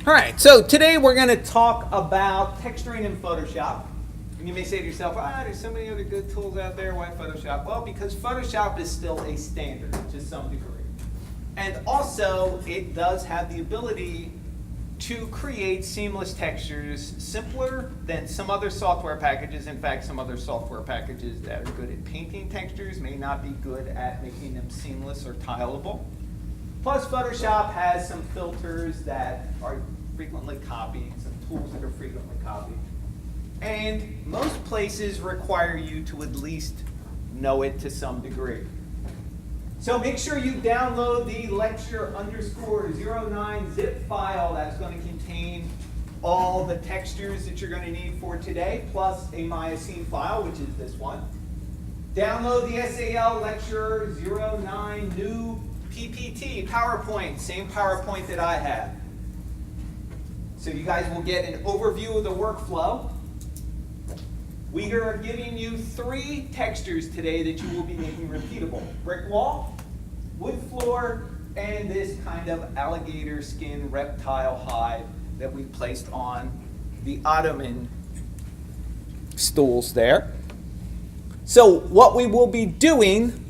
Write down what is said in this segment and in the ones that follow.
All right, so today we're going to talk about texturing in Photoshop. And you may say to yourself, there's so many other good tools out there, why Photoshop? Well, because Photoshop is still a standard to some degree. And also, it does have the ability to create seamless textures simpler than some other software packages. In fact, some other software packages that are good at painting textures may not be good at making them seamless or tileable. Plus, Photoshop has some filters that are frequently copied, some tools that are frequently copied. And most places require you to at least know it to some degree. So make sure you download the Lecture9 zip file that's going to contain all the textures that you're going to need for today, plus a myosine file, which is this one. Download the SAL Lecture9 new PPT, PowerPoint, same PowerPoint that I have. So you guys will get an overview of the workflow. We are giving you 3 textures today that you will be making repeatable. Brick wall, wood floor, and this kind of alligator skin reptile hide that we placed on the ottoman stools there. So what we will be doing,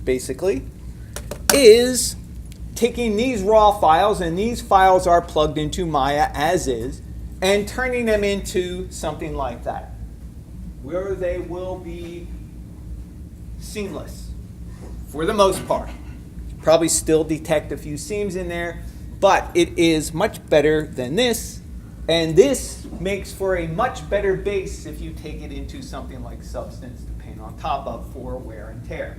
basically, is taking these raw files, and these files are plugged into Maya as is, and turning them into something like that, where they will be seamless for the most part. Probably still detect a few seams in there, but it is much better than this, and this makes for a much better base if you take it into something like Substance to paint on top of for wear and tear.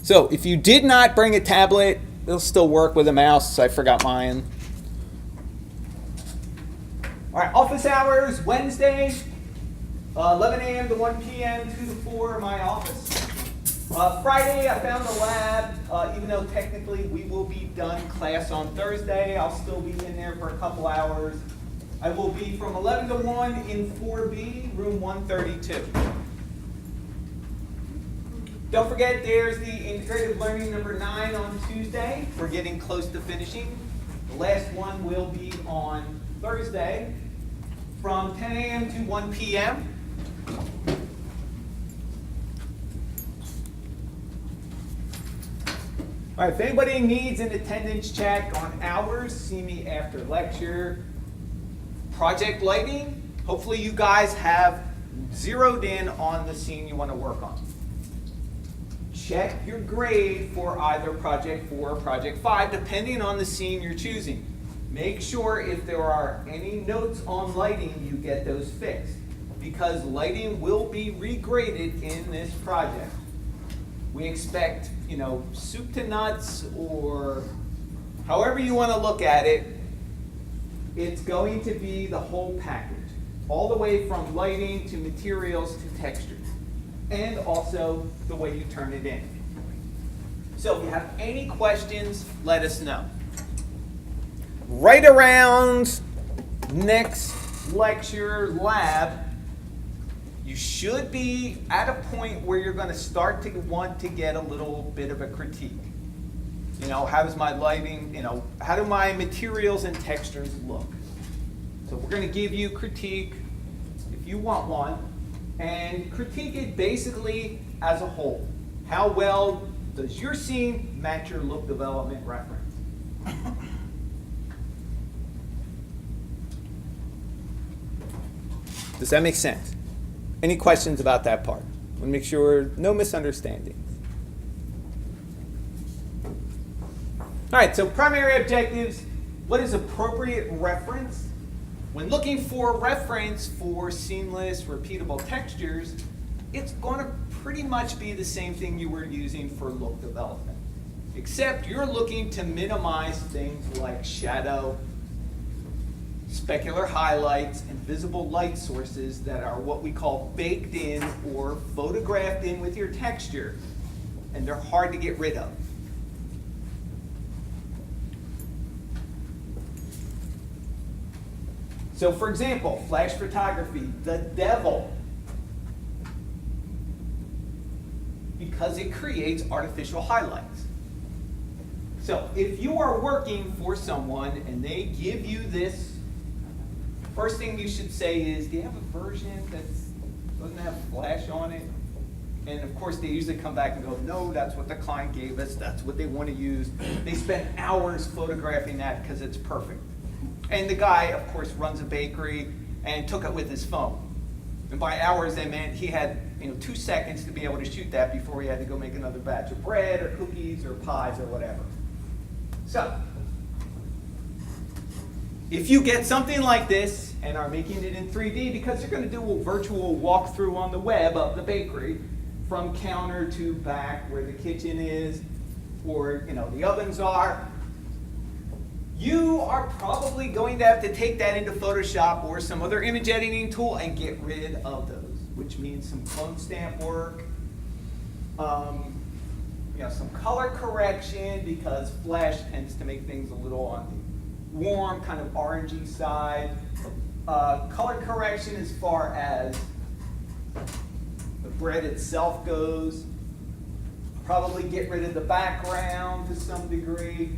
So if you did not bring a tablet, it'll still work with a mouse. I forgot mine. All right, office hours, Wednesday, 11 a.m. to 1 p.m., 2 to 4 in my office. Friday, I found the lab. Even though technically we will be done class on Thursday, I'll still be in there for a couple hours. I will be from 11 to 1 in 4B, room 132. Don't forget, there's the integrated learning number 9 on Tuesday. We're getting close to finishing. The last one will be on Thursday from 10 a.m. to 1 p.m. All right, if anybody needs an attendance check on hours, see me after lecture. Project lighting, hopefully you guys have zeroed in on the scene you want to work on. Check your grade for either Project 4 or Project 5, depending on the scene you're choosing. Make sure if there are any notes on lighting, you get those fixed, because lighting will be regraded in this project. We expect, soup to nuts, or however you want to look at it, it's going to be the whole package, all the way from lighting to materials to textures, and also the way you turn it in. So if you have any questions, let us know. Right around next lecture lab, you should be at a point where you're going to start to want to get a little bit of a critique. How does my lighting, how do my materials and textures look? So we're going to give you critique if you want one, and critique it basically as a whole. How well does your scene match your look development reference? Does that make sense? Any questions about that part? I want to make sure no misunderstandings. All right, so primary objectives. What is appropriate reference? When looking for reference for seamless, repeatable textures, it's going to pretty much be the same thing you were using for look development, except you're looking to minimize things like shadow, specular highlights, and visible light sources that are what we call baked in or photographed in with your texture, and they're hard to get rid of. So for example, flash photography, the devil, because it creates artificial highlights. So if you are working for someone and they give you this, first thing you should say is, do you have a version that doesn't have Flash on it? And of course, they usually come back and go, no, that's what the client gave us. That's what they want to use. They spend hours photographing that because it's perfect. And the guy, of course, runs a bakery and took it with his phone. And by hours, they meant he had 2 seconds to be able to shoot that before he had to go make another batch of bread or cookies or pies or whatever. So, if you get something like this and are making it in 3D, because you're going to do a virtual walkthrough on the web of the bakery, from counter to back where the kitchen is, or the ovens are, you are probably going to have to take that into Photoshop or some other image editing tool and get rid of those, which means some clone stamp work, some color correction, because Flash tends to make things a little on the warm, kind of orangey side. Color correction as far as the bread itself goes. Probably get rid of the background to some degree.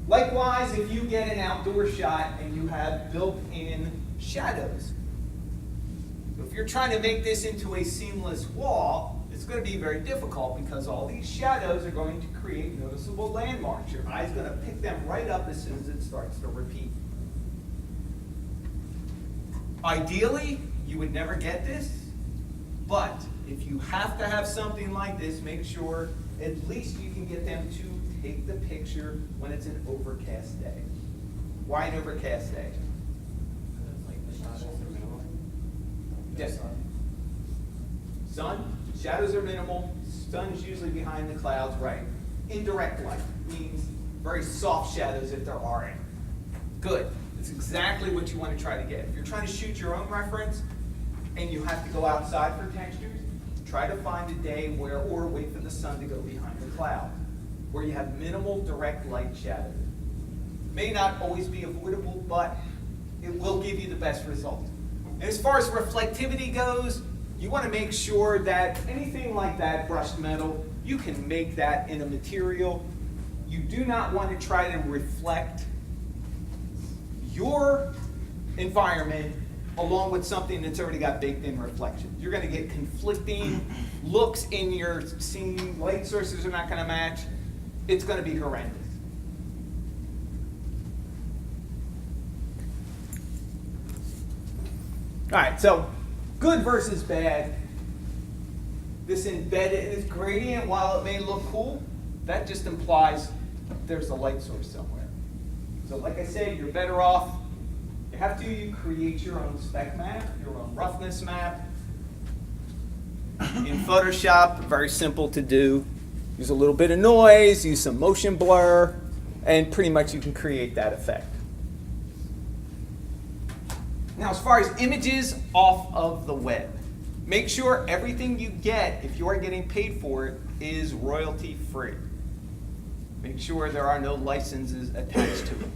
Likewise, if you get an outdoor shot and you have built-in shadows. So if you're trying to make this into a seamless wall, it's going to be very difficult because all these shadows are going to create noticeable landmarks. Your eye's going to pick them right up as soon as it starts to repeat. Ideally, you would never get this. But if you have to have something like this, make sure at least you can get them to take the picture when it's an overcast day. Why an overcast day? Yes. Sun, shadows are minimal. Sun's usually behind the clouds, right? Indirect light means very soft shadows if there are any. Good. That's exactly what you want to try to get. If you're trying to shoot your own reference, and you have to go outside for textures, try to find a day where, or wait for the sun to go behind the cloud, where you have minimal direct light shadows. May not always be avoidable, but it will give you the best result. And as far as reflectivity goes, you want to make sure that anything like that brushed metal, you can make that in a material. You do not want to try to reflect your environment along with something that's already got baked in reflections. You're going to get conflicting looks in your scene. Light sources are not going to match. It's going to be horrendous. All right, so good versus bad. This embedded, this gradient, while it may look cool, that just implies there's a light source somewhere. So like I said, you're better off. You create your own spec map, your own roughness map. In Photoshop, very simple to do. Use a little bit of noise, use some motion blur, and pretty much you can create that effect. Now, as far as images off of the web, make sure everything you get, if you are getting paid for it, is royalty free. Make sure there are no licenses attached to it.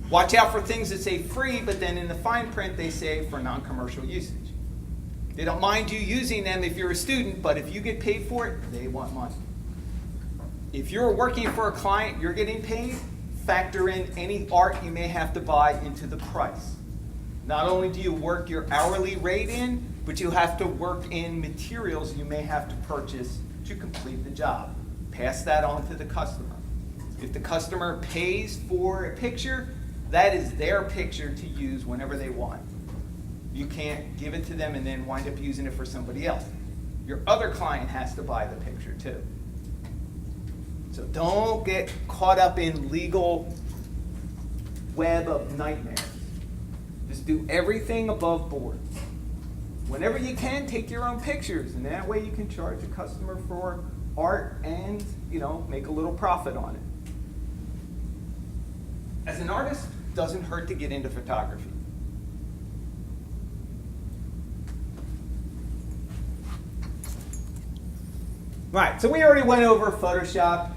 Watch out for things that say free, but then in the fine print they say for non-commercial usage. They don't mind you using them if you're a student, but if you get paid for it, they want money. If you're working for a client, you're getting paid, factor in any art you may have to buy into the price. Not only do you work your hourly rate in, but you have to work in materials you may have to purchase to complete the job. Pass that on to the customer. If the customer pays for a picture, that is their picture to use whenever they want. You can't give it to them and then wind up using it for somebody else. Your other client has to buy the picture too. So don't get caught up in legal web of nightmares. Just do everything above board. Whenever you can, take your own pictures, and that way you can charge a customer for art and, make a little profit on it. As an artist, it doesn't hurt to get into photography. Right, so we already went over Photoshop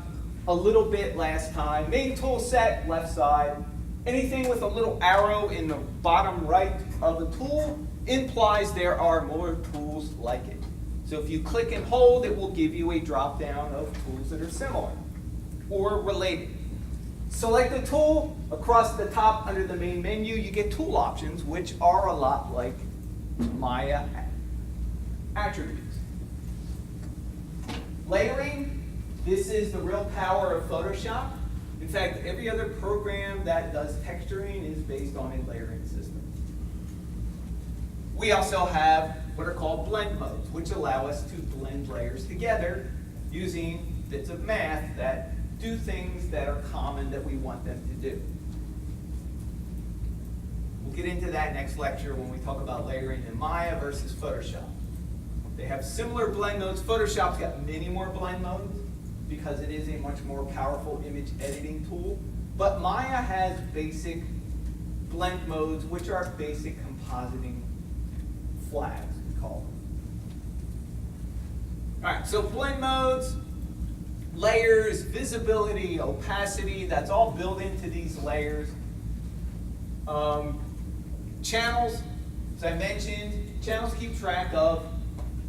a little bit last time. Main tool set, left side. Anything with a little arrow in the bottom right of a tool implies there are more tools like it. So if you click and hold, it will give you a drop down of tools that are similar or related. select a tool. Across the top under the main menu, you get tool options, which are a lot like Maya attributes. Layering, this is the real power of Photoshop. In fact, every other program that does texturing is based on a layering system. We also have what are called blend modes, which allow us to blend layers together using bits of math that do things that are common that we want them to do. We'll get into that next lecture when we talk about layering in Maya versus Photoshop. They have similar blend modes. Photoshop's got many more blend modes because it is a much more powerful image editing tool. But Maya has basic blend modes, which are basic compositing flags, we call them. All right, so blend modes, layers, visibility, opacity, that's all built into these layers. Channels, as I mentioned, channels keep track of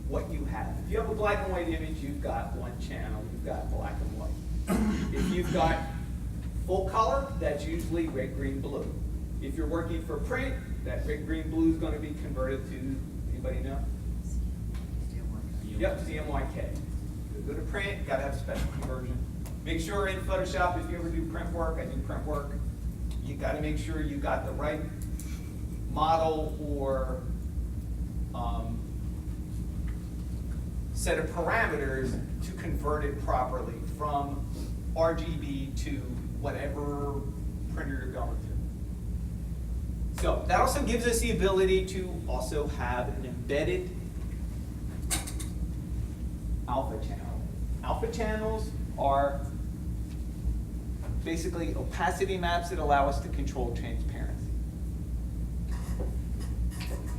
what you have. If you have a black and white image, you've got one channel, you've got black and white. If you've got full color, that's usually red, green, blue. If you're working for print, that red, green, blue is going to be converted to, anybody know? Yep, CMYK. Go to print, got to have a special conversion. Make sure in Photoshop, if you ever do print work, I do print work, you got to make sure you got the right model or set of parameters to convert it properly from RGB to whatever printer you're going through. So that also gives us the ability to also have an embedded alpha channel. Alpha channels are basically opacity maps that allow us to control transparency.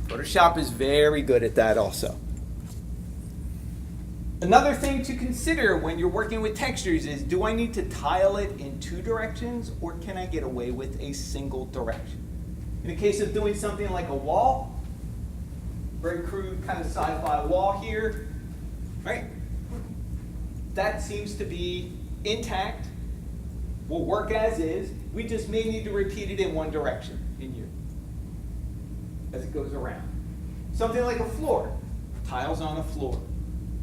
Photoshop is very good at that also. Another thing to consider when you're working with textures is, do I need to tile it in two directions, or can I get away with a single direction? In the case of doing something like a wall, very crude kind of sci-fi wall here, right? That seems to be intact, will work as is. We just may need to repeat it in one direction in U as it goes around. Something like a floor, tiles on a floor.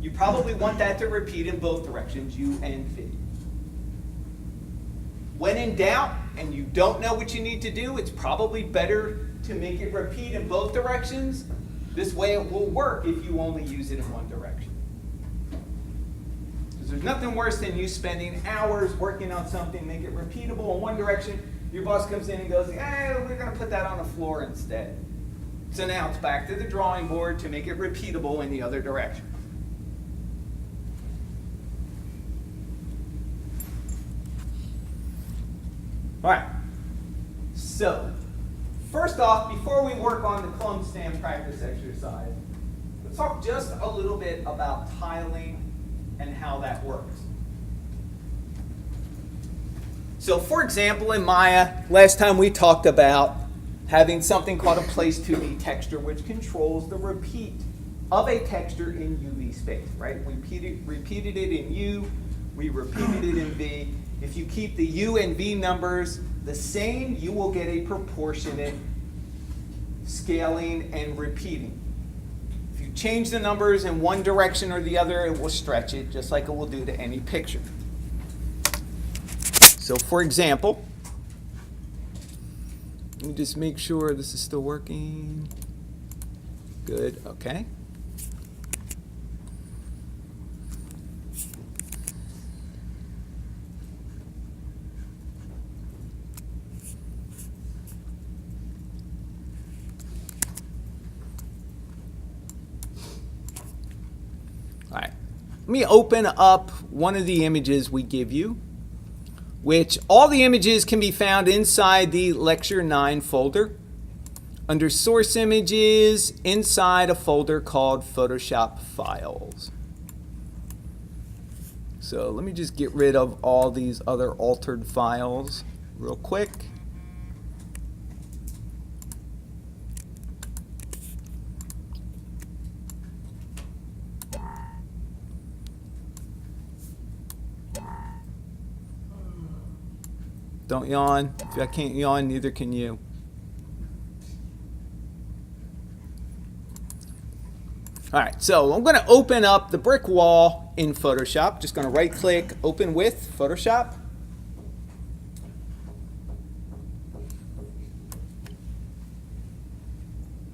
You probably want that to repeat in both directions, U and V. When in doubt and you don't know what you need to do, it's probably better to make it repeat in both directions. This way it will work if you only use it in one direction. Because there's nothing worse than you spending hours working on something, make it repeatable in one direction. Your boss comes in and goes, hey, we're going to put that on the floor instead. So now it's back to the drawing board to make it repeatable in the other direction. All right, so first off, before we work on the clone stand practice exercise, let's talk just a little bit about tiling and how that works. So for example, in Maya, last time we talked about having something called a place 2D texture, which controls the repeat of a texture in UV space, right? We repeated it in U, we repeated it in V. If you keep the U and V numbers the same, you will get a proportionate scaling and repeating. If you change the numbers in one direction or the other, it will stretch it, just like it will do to any picture. So for example, let me just make sure this is still working. Good, okay. All right, let me open up one of the images we give you, which all the images can be found inside the Lecture9 folder under source images inside a folder called Photoshop files. So let me just get rid of all these other altered files real quick. Don't yawn. If I can't yawn, neither can you. All right, so I'm going to open up the brick wall in Photoshop. Just going to right-click, Open with Photoshop.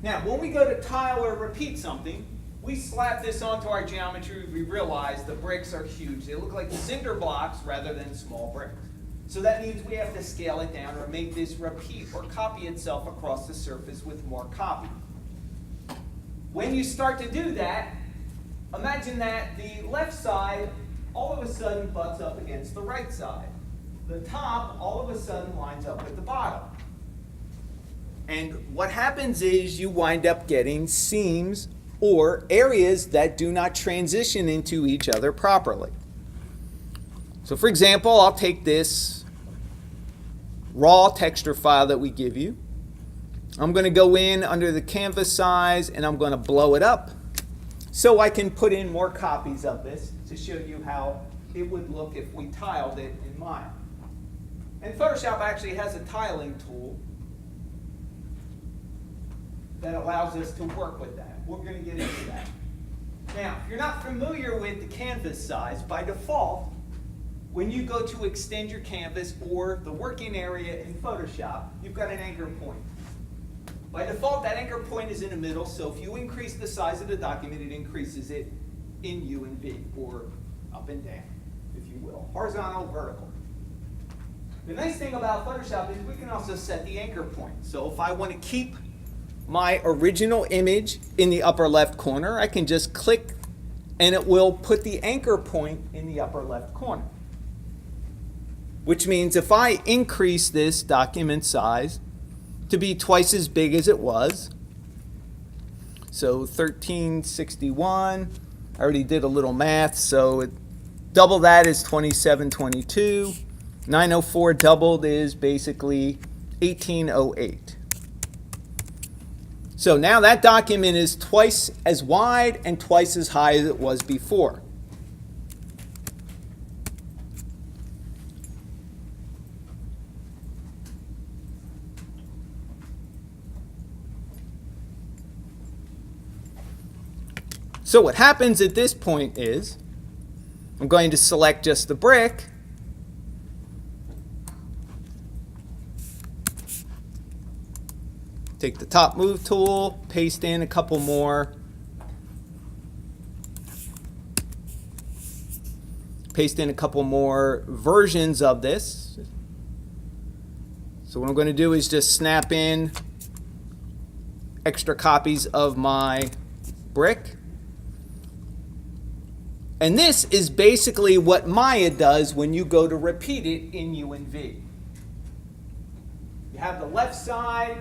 Now, when we go to tile or repeat something, we slap this onto our geometry. We realize the bricks are huge. They look like cinder blocks rather than small bricks. So that means we have to scale it down or make this repeat or copy itself across the surface with more copy. When you start to do that, imagine that the left side all of a sudden butts up against the right side. The top all of a sudden lines up with the bottom. And what happens is you wind up getting seams or areas that do not transition into each other properly. So for example, I'll take this raw texture file that we give you. I'm going to go in under the canvas size and I'm going to blow it up so I can put in more copies of this to show you how it would look if we tiled it in Maya. And Photoshop actually has a tiling tool that allows us to work with that. We're going to get into that. Now, if you're not familiar with the canvas size, by default, when you go to extend your canvas or the working area in Photoshop, you've got an anchor point. By default, that anchor point is in the middle, so if you increase the size of the document, it increases it in U and V, or up and down, if you will, horizontal, vertical. The nice thing about Photoshop is we can also set the anchor point. So if I want to keep my original image in the upper left corner, I can just click and it will put the anchor point in the upper left corner. Which means if I increase this document size to be twice as big as it was, so 1361, I already did a little math, so double that is 2722, 904 doubled is basically 1808. So now that document is twice as wide and twice as high as it was before. So what happens at this point is I'm going to select just the brick. Take the top move tool, paste in a couple more. Paste in a couple more versions of this. So what I'm going to do is just snap in extra copies of my brick. And this is basically what Maya does when you go to repeat it in U and V. You have the left side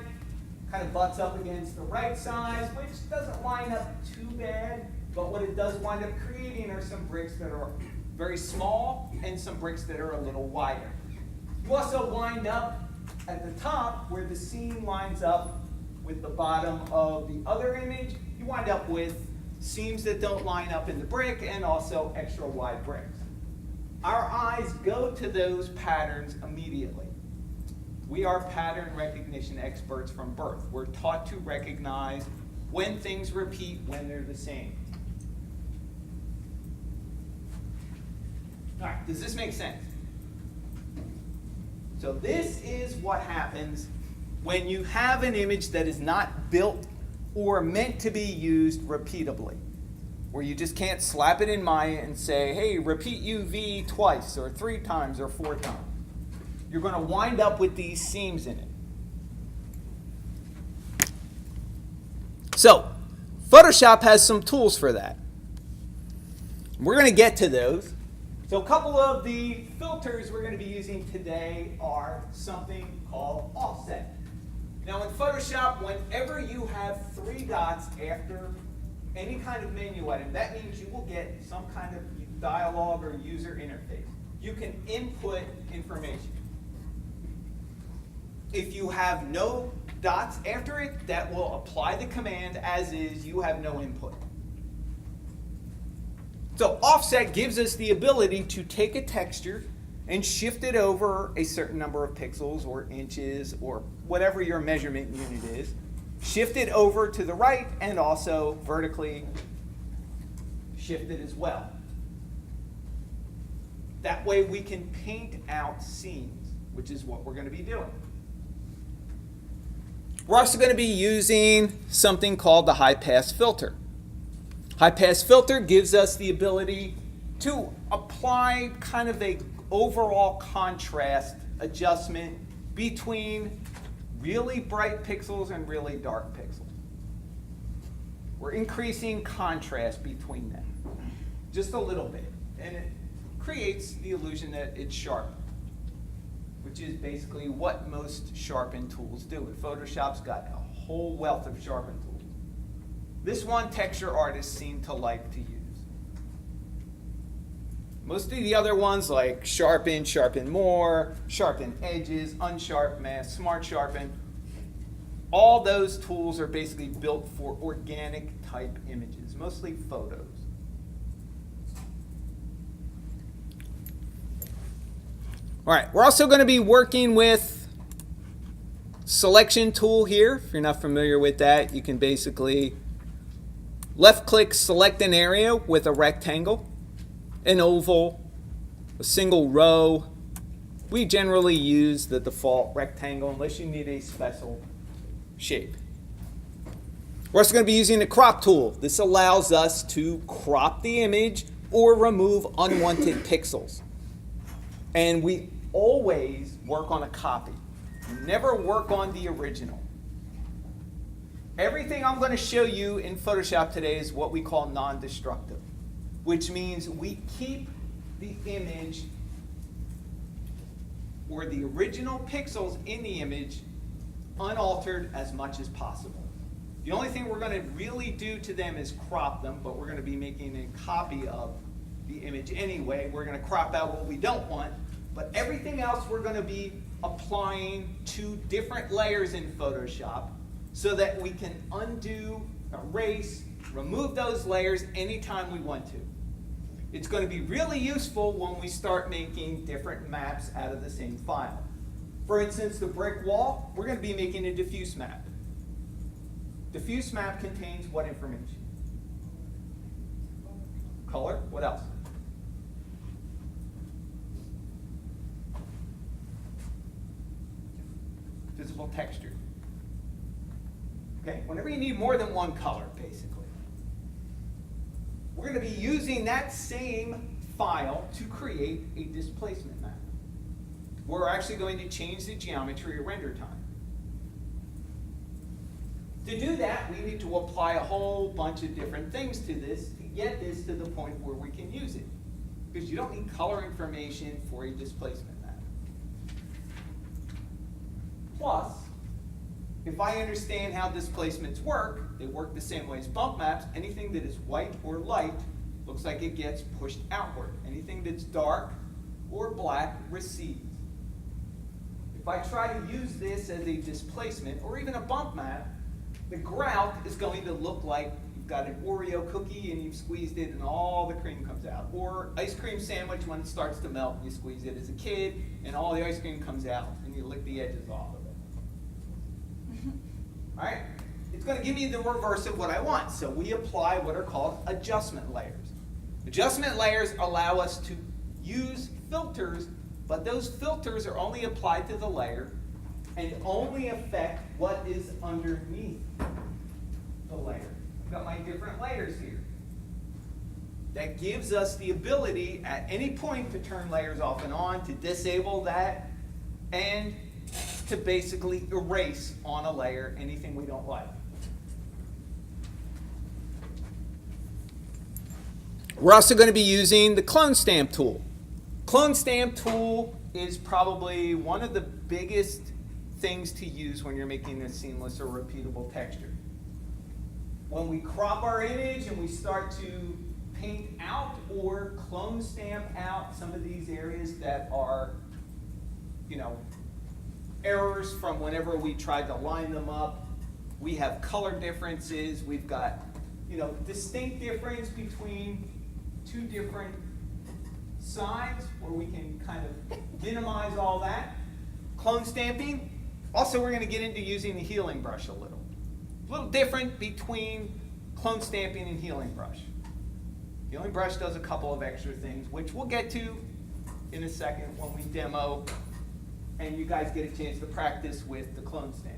kind of butts up against the right side, which doesn't line up too bad, but what it does wind up creating are some bricks that are very small and some bricks that are a little wider. You also wind up at the top where the seam lines up with the bottom of the other image. You wind up with seams that don't line up in the brick and also extra wide bricks. Our eyes go to those patterns immediately. We are pattern recognition experts from birth. We're taught to recognize when things repeat, when they're the same. All right, does this make sense? So this is what happens when you have an image that is not built or meant to be used repeatably, where you just can't slap it in Maya and say, hey, repeat UV twice or 3 times or 4 times. You're going to wind up with these seams in it. So, Photoshop has some tools for that. We're going to get to those. So a couple of the filters we're going to be using today are something called offset. Now in Photoshop, whenever you have 3 dots after any kind of menu item, that means you will get some kind of dialogue or user interface. You can input information. If you have no dots after it, that will apply the command as is, you have no input. So offset gives us the ability to take a texture and shift it over a certain number of pixels or inches or whatever your measurement unit is. Shift it over to the right and also vertically shift it as well. That way we can paint out scenes, which is what we're going to be doing. We're also going to be using something called the high-pass filter. High-pass filter gives us the ability to apply kind of a overall contrast adjustment between really bright pixels and really dark pixels. We're increasing contrast between them just a little bit, and it creates the illusion that it's sharp, which is basically what most sharpen tools do. And Photoshop's got a whole wealth of sharpen tools. This one texture artists seem to like to use. Most of the other ones like sharpen, sharpen more, sharpen edges, unsharp mask, smart sharpen, all those tools are basically built for organic type images, mostly photos. All right, we're also going to be working with selection tool here. If you're not familiar with that, you can basically left click, select an area with a rectangle, an oval, a single row. We generally use the default rectangle unless you need a special shape. We're also going to be using the crop tool. This allows us to crop the image or remove unwanted pixels. And we always work on a copy. Never work on the original. Everything I'm going to show you in Photoshop today is what we call non-destructive, which means we keep the image or the original pixels in the image unaltered as much as possible. The only thing we're going to really do to them is crop them, but we're going to be making a copy of the image anyway. We're going to crop out what we don't want, but everything else we're going to be applying to different layers in Photoshop so that we can undo, erase, remove those layers anytime we want to. It's going to be really useful when we start making different maps out of the same file. For instance, the brick wall, we're going to be making a diffuse map. Diffuse map contains what information? Color, what else? Visible texture. Okay, whenever you need more than one color, basically. We're going to be using that same file to create a displacement map. We're actually going to change the geometry or render time. To do that, we need to apply a whole bunch of different things to this to get this to the point where we can use it. Because you don't need color information for a displacement map. Plus, if I understand how displacements work, they work the same way as bump maps. Anything that is white or light looks like it gets pushed outward. Anything that's dark or black recedes. If I try to use this as a displacement or even a bump map, the grout is going to look like you've got an Oreo cookie and you've squeezed it and all the cream comes out. Or ice cream sandwich when it starts to melt, you squeeze it as a kid and all the ice cream comes out and you lick the edges off of it. All right? It's going to give me the reverse of what I want. So we apply what are called adjustment layers. Adjustment layers allow us to use filters, but those filters are only applied to the layer and only affect what is underneath the layer. I've got my different layers here. That gives us the ability at any point to turn layers off and on, to disable that, and to basically erase on a layer anything we don't like. We're also going to be using the clone stamp tool. Clone stamp tool is probably one of the biggest things to use when you're making a seamless or repeatable texture. When we crop our image and we start to paint out or clone stamp out some of these areas that are, errors from whenever we tried to line them up, we have color differences, we've got, distinct difference between two different sides where we can kind of minimize all that. Clone stamping. Also, we're going to get into using the healing brush a little. A little different between clone stamping and healing brush. Healing brush does a couple of extra things, which we'll get to in a second when we demo and you guys get a chance to practice with the clone stamp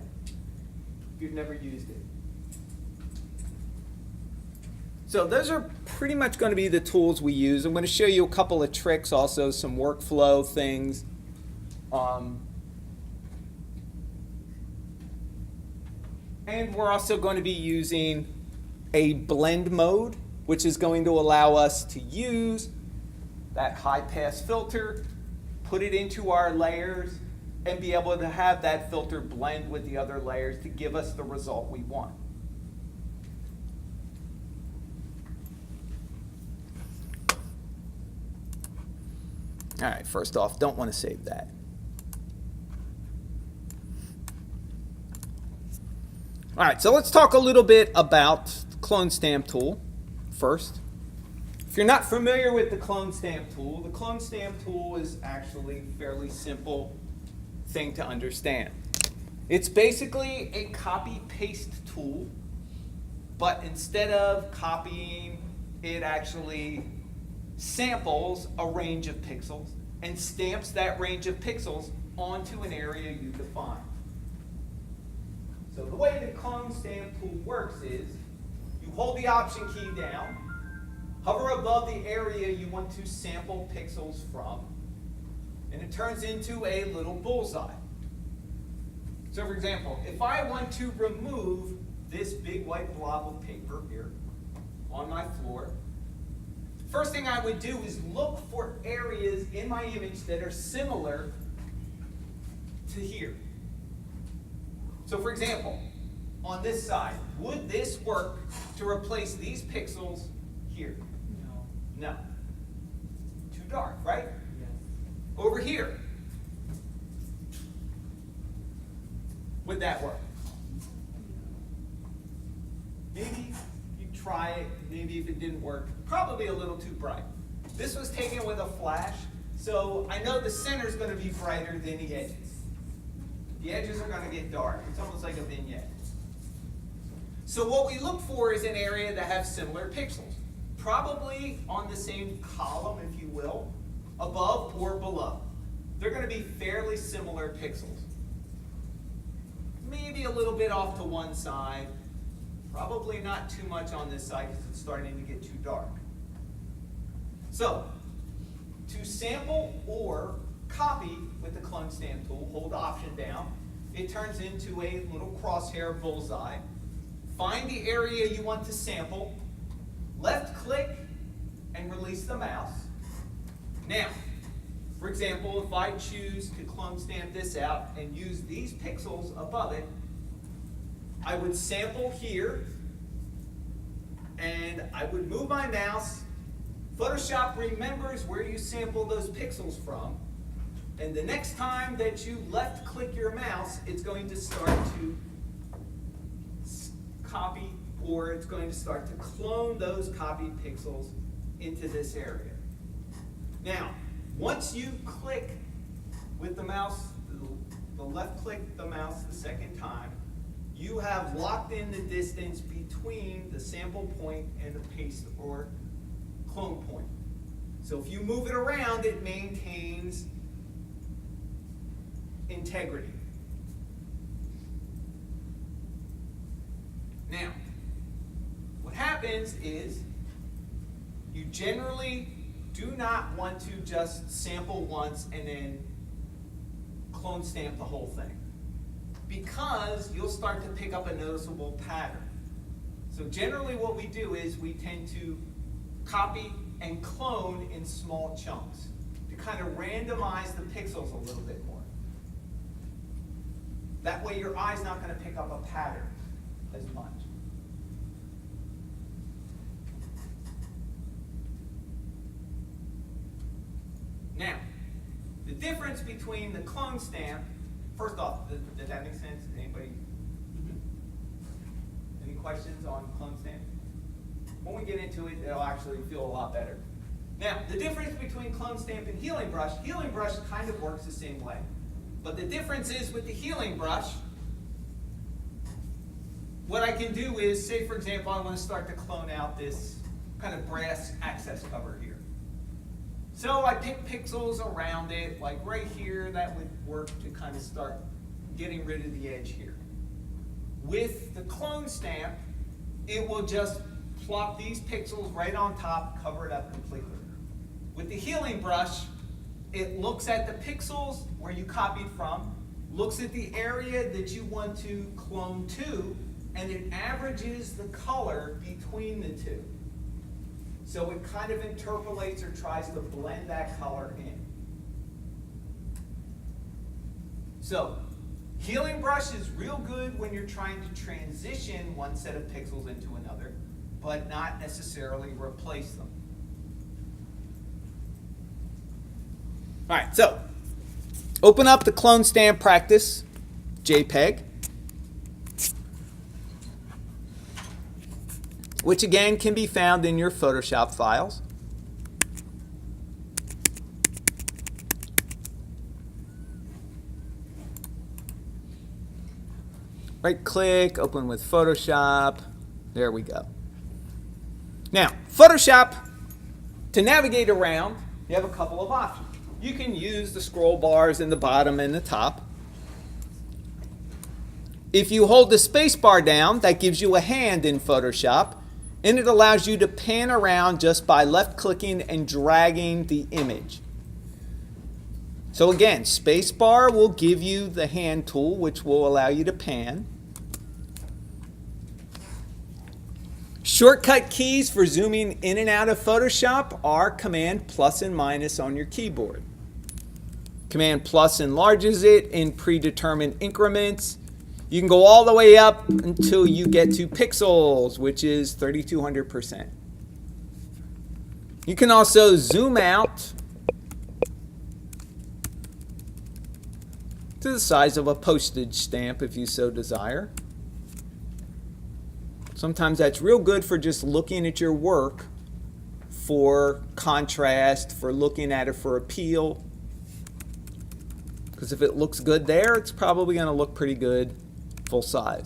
if you've never used it. So those are pretty much going to be the tools we use. I'm going to show you a couple of tricks, also some workflow things. And we're also going to be using a blend mode, which is going to allow us to use that high pass filter, put it into our layers, and be able to have that filter blend with the other layers to give us the result we want. All right, first off, don't want to save that. All right, so let's talk a little bit about the clone stamp tool first. If you're not familiar with the clone stamp tool is actually a fairly simple thing to understand. It's basically a copy-paste tool, but instead of copying, it actually samples a range of pixels and stamps that range of pixels onto an area you define. So the way the clone stamp tool works is you hold the Option key down, hover above the area you want to sample pixels from, and it turns into a little bullseye. So for example, if I want to remove this big white blob of paper here on my floor, first thing I would do is look for areas in my image that are similar to here. So for example, on this side, would this work to replace these pixels here? No. No. Too dark, right? Yes. Over here, would that work? Maybe you try it, maybe if it didn't work, probably a little too bright. This was taken with a flash, so I know the center is going to be brighter than the edges. The edges are going to get dark. It's almost like a vignette. So what we look for is an area that has similar pixels, probably on the same column, if you will, above or below. They're going to be fairly similar pixels. Maybe a little bit off to one side, probably not too much on this side because it's starting to get too dark. So, to sample or copy with the clone stamp tool, hold Option down. It turns into a little crosshair bullseye. Find the area you want to sample, left click, and release the mouse. Now, for example, if I choose to clone stamp this out and use these pixels above it, I would sample here, and I would move my mouse. Photoshop remembers where you sample those pixels from, and the next time that you left click your mouse, it's going to start to copy, or it's going to start to clone those copied pixels into this area. Now, once you click with the mouse, the left click the mouse the second time, you have locked in the distance between the sample point and the paste or clone point. So if you move it around, it maintains integrity. Now, what happens is you generally do not want to just sample once and then clone stamp the whole thing, because you'll start to pick up a noticeable pattern. So generally what we do is we tend to copy and clone in small chunks to kind of randomize the pixels a little bit more. That way your eye's not going to pick up a pattern as much. Now, the difference between the clone stamp, first off, did that make sense? Anybody? Any questions on clone stamp? When we get into it, it'll actually feel a lot better. Now, the difference between clone stamp and healing brush kind of works the same way. But the difference is with the healing brush, what I can do is, say for example, I want to start to clone out this kind of brass access cover here. So I pick pixels around it, like right here, that would work to kind of start getting rid of the edge here. With the clone stamp, it will just plop these pixels right on top, cover it up completely. With the healing brush, it looks at the pixels where you copied from, looks at the area that you want to clone to, and it averages the color between the two. So it kind of interpolates or tries to blend that color in. So healing brush is real good when you're trying to transition one set of pixels into another, but not necessarily replace them. All right, so open up the clone stamp practice JPEG, which again can be found in your Photoshop files. Right click, open with Photoshop. There we go. Now, Photoshop, to navigate around, you have a couple of options. You can use the scroll bars in the bottom and the top. If you hold the space bar down, that gives you a hand in Photoshop, and it allows you to pan around just by left clicking and dragging the image. So again, space bar will give you the hand tool, which will allow you to pan. Shortcut keys for zooming in and out of Photoshop are Command plus and minus on your keyboard. Command plus enlarges it in predetermined increments. You can go all the way up until you get to pixels, which is 3200%. You can also zoom out to the size of a postage stamp if you so desire. Sometimes that's real good for just looking at your work for contrast, for looking at it for appeal. Because if it looks good there, it's probably going to look pretty good full size.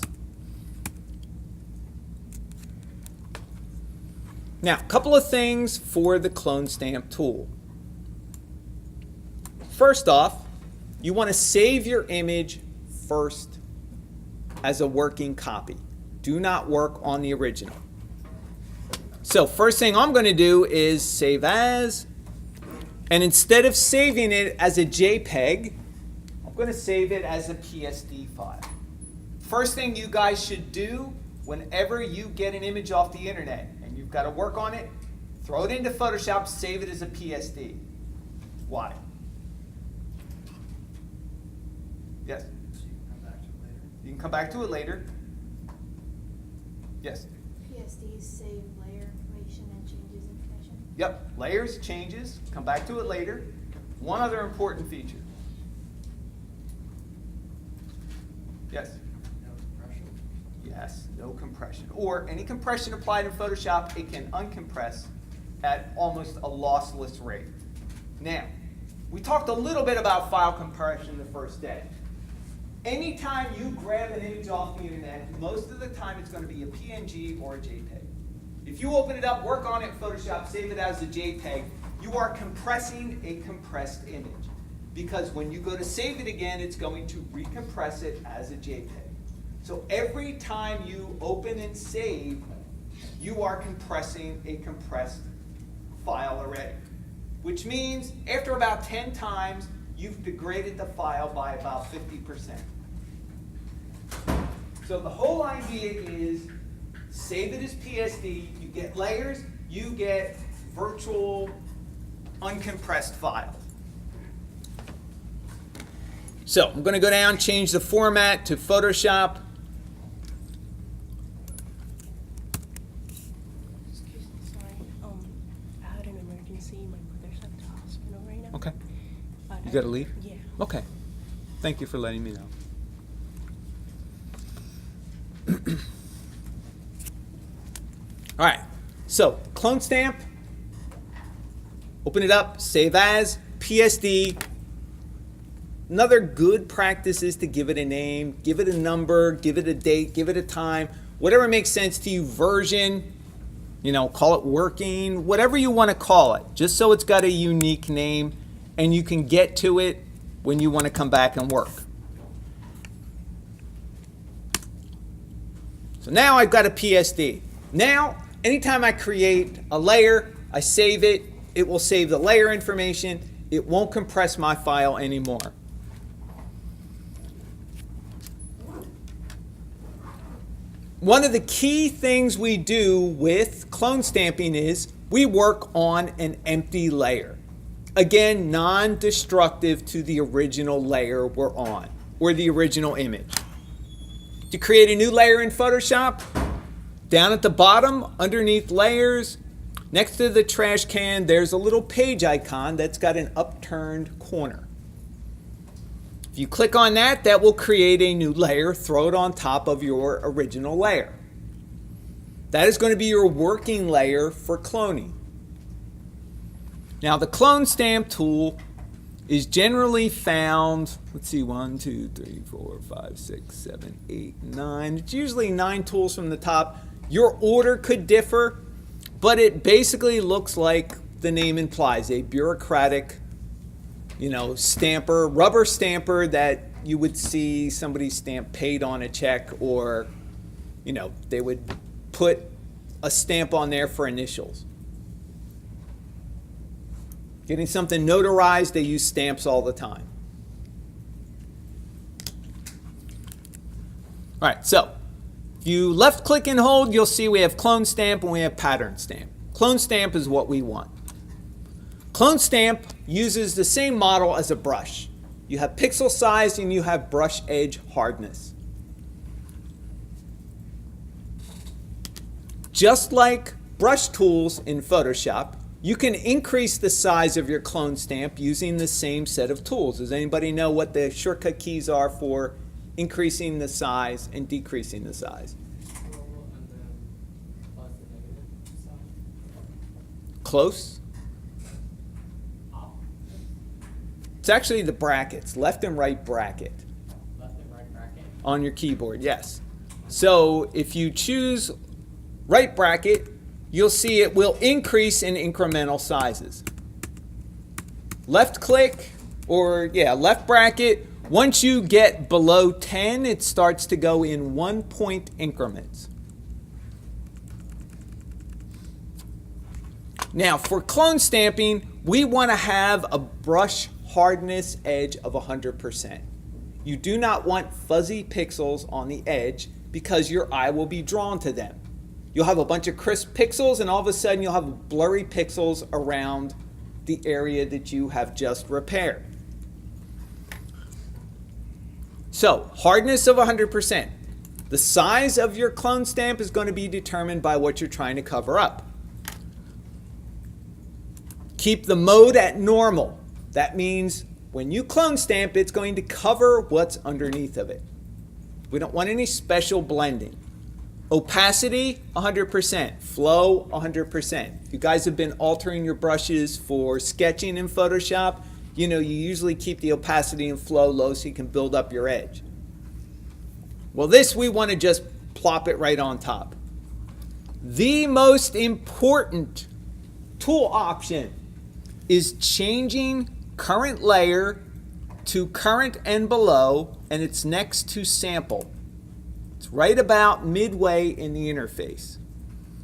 Now, a couple of things for the clone stamp tool. First off, you want to save your image first as a working copy. Do not work on the original. So first thing I'm going to do is save as, and instead of saving it as a JPEG, I'm going to save it as a PSD file. First thing you guys should do whenever you get an image off the internet and you've got to work on it, throw it into Photoshop, save it as a PSD. Why? Yes? You can come back to it later. Yes? PSDs save layer information and changes information. Yep, layers, changes, come back to it later. One other important feature. Yes? No compression. Yes, no compression. Or any compression applied in Photoshop, it can uncompress at almost a lossless rate. Now, we talked a little bit about file compression the first day. Anytime you grab an image off the internet, most of the time it's going to be a PNG or a JPEG. If you open it up, work on it in Photoshop, save it as a JPEG, you are compressing a compressed image. Because when you go to save it again, it's going to recompress it as a JPEG. So every time you open and save, you are compressing a compressed file already. Which means after about 10 times, you've degraded the file by about 50%. So the whole idea is save it as PSD, you get layers, you get virtual uncompressed files. So I'm going to go down, change the format to Photoshop. Excuse me, sorry. I had an emergency. My mother's at the hospital right now. Okay. But You got to leave? Yeah. Okay. Thank you for letting me know. All right. So, clone stamp. Open it up, save as, PSD. Another good practice is to give it a name, give it a number, give it a date, give it a time, whatever makes sense to you, version, call it working, whatever you want to call it, just so it's got a unique name and you can get to it when you want to come back and work. So now I've got a PSD. Now, anytime I create a layer, I save it, it will save the layer information, it won't compress my file anymore. One of the key things we do with clone stamping is we work on an empty layer. Again, non-destructive to the original layer we're on, or the original image. To create a new layer in Photoshop, down at the bottom, underneath layers, next to the trash can, there's a little page icon that's got an upturned corner. If you click on that, that will create a new layer, throw it on top of your original layer. That is going to be your working layer for cloning. Now the clone stamp tool is generally found, let's see, 1, 2, 3, 4, 5, 6, 7, 8, 9. It's usually 9 tools from the top. Your order could differ, but it basically looks like the name implies, a bureaucratic stamper, rubber stamper that you would see somebody stamp paid on a check, or, they would put a stamp on there for initials. Getting something notarized, they use stamps all the time. All right, so if you left click and hold, you'll see we have clone stamp and we have pattern stamp. Clone stamp is what we want. Clone stamp uses the same model as a brush. You have pixel size and you have brush edge hardness. Just like brush tools in Photoshop, you can increase the size of your clone stamp using the same set of tools. Does anybody know what the shortcut keys are for increasing the size and decreasing the size? Close? It's actually the brackets, left and right bracket. Left and right bracket? On your keyboard, yes. So if you choose right bracket, you'll see it will increase in incremental sizes. Left click, left bracket, once you get below 10, it starts to go in 1 point increments. Now for clone stamping, we want to have a brush hardness edge of 100%. You do not want fuzzy pixels on the edge because your eye will be drawn to them. You'll have a bunch of crisp pixels and all of a sudden you'll have blurry pixels around the area that you have just repaired. So, hardness of 100%. The size of your clone stamp is going to be determined by what you're trying to cover up. Keep the mode at normal. That means when you clone stamp, it's going to cover what's underneath of it. We don't want any special blending. Opacity, 100%. Flow, 100%. If you guys have been altering your brushes for sketching in Photoshop, you usually keep the opacity and flow low so you can build up your edge. Well, this we want to just plop it right on top. The most important tool option is changing current layer to current and below, and it's next to sample. It's right about midway in the interface.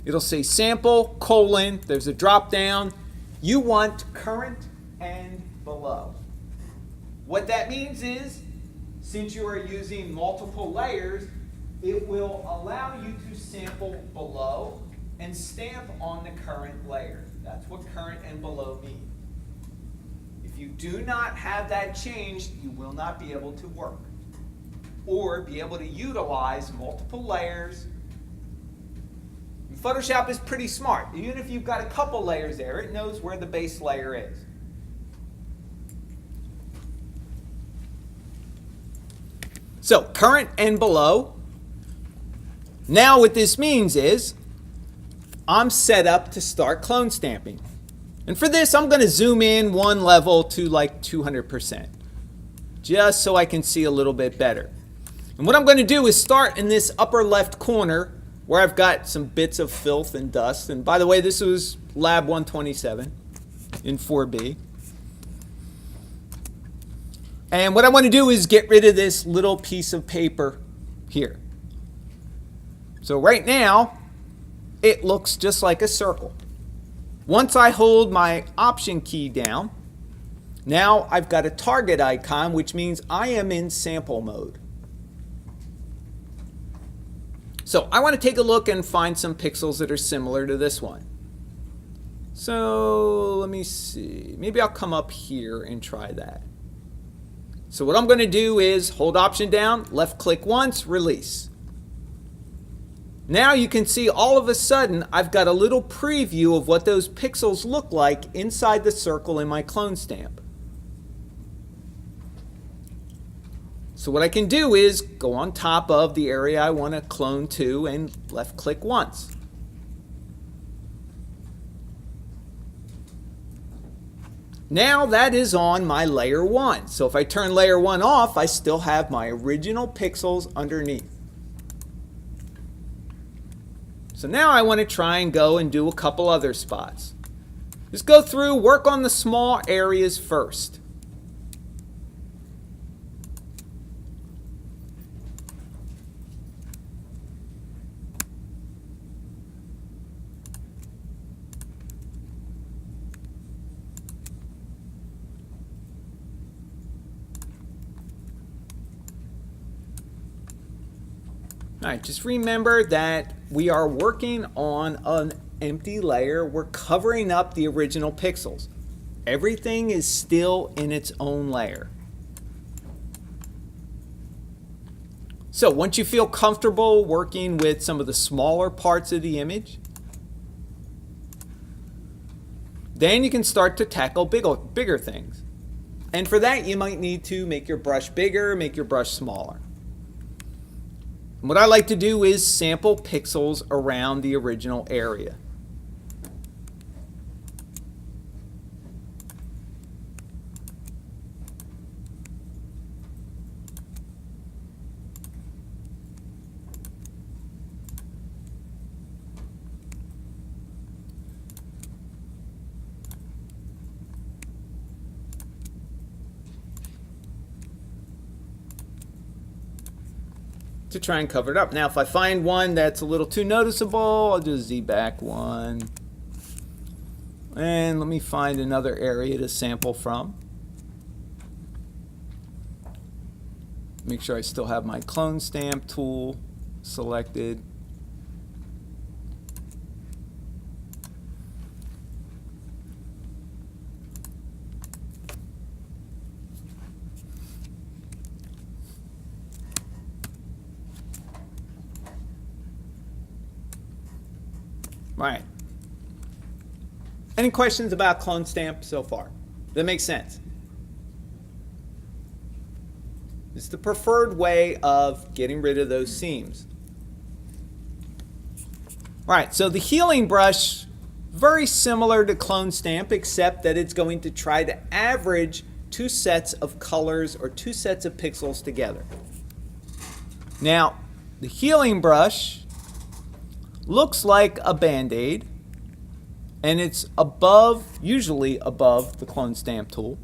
It'll say sample, colon, there's a drop down. You want current and below. What that means is, since you are using multiple layers, it will allow you to sample below and stamp on the current layer. That's what current and below mean. If you do not have that changed, you will not be able to work or be able to utilize multiple layers. And Photoshop is pretty smart. Even if you've got a couple layers there, it knows where the base layer is. So, current and below. Now what this means is, I'm set up to start clone stamping. And for this, I'm going to zoom in one level to like 200%, just so I can see a little bit better. And what I'm going to do is start in this upper left corner where I've got some bits of filth and dust. And by the way, this was Lab 127 in 4B. And what I want to do is get rid of this little piece of paper here. So right now, it looks just like a circle. Once I hold my Option key down, now I've got a target icon, which means I am in sample mode. So I want to take a look and find some pixels that are similar to this one. So let me see. Maybe I'll come up here and try that. So what I'm going to do is hold Option down, left click once, release. Now you can see all of a sudden I've got a little preview of what those pixels look like inside the circle in my clone stamp. So what I can do is go on top of the area I want to clone to and left click once. Now that is on my layer 1. So if I turn layer 1 off, I still have my original pixels underneath. So now I want to try and go and do a couple other spots. Just go through, work on the small areas first. All right, just remember that we are working on an empty layer. We're covering up the original pixels. Everything is still in its own layer. So once you feel comfortable working with some of the smaller parts of the image, then you can start to tackle bigger things. And for that, you might need to make your brush bigger, make your brush smaller. What I like to do is sample pixels around the original area. To try and cover it up. Now if I find one that's a little too noticeable, I'll just Z back one. And let me find another area to sample from. Make sure I still have my clone stamp tool selected. All right. Any questions about clone stamp so far? Does that make sense? It's the preferred way of getting rid of those seams. All right, so the healing brush, very similar to clone stamp, except that it's going to try to average two sets of colors or two sets of pixels together. Now, the healing brush looks like a band-aid, and it's above, usually above the clone stamp tool.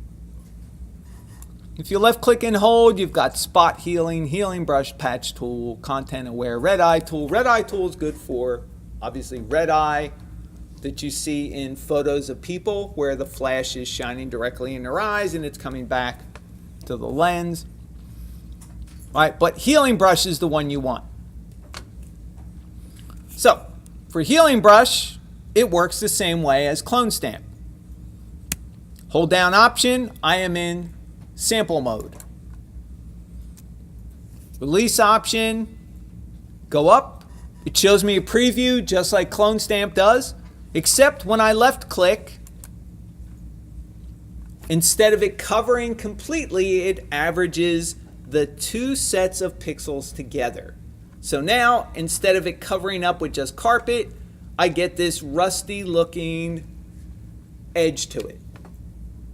If you left click and hold, you've got spot healing, healing brush, patch tool, content aware, red eye tool. Red eye tool is good for, obviously, red eye that you see in photos of people where the flash is shining directly in their eyes and it's coming back to the lens. All right, but healing brush is the one you want. So, for healing brush, it works the same way as clone stamp. Hold down Option, I am in sample mode. Release Option, go up. It shows me a preview just like clone stamp does, except when I left click, instead of it covering completely, it averages the two sets of pixels together. So now, instead of it covering up with just carpet, I get this rusty looking edge to it,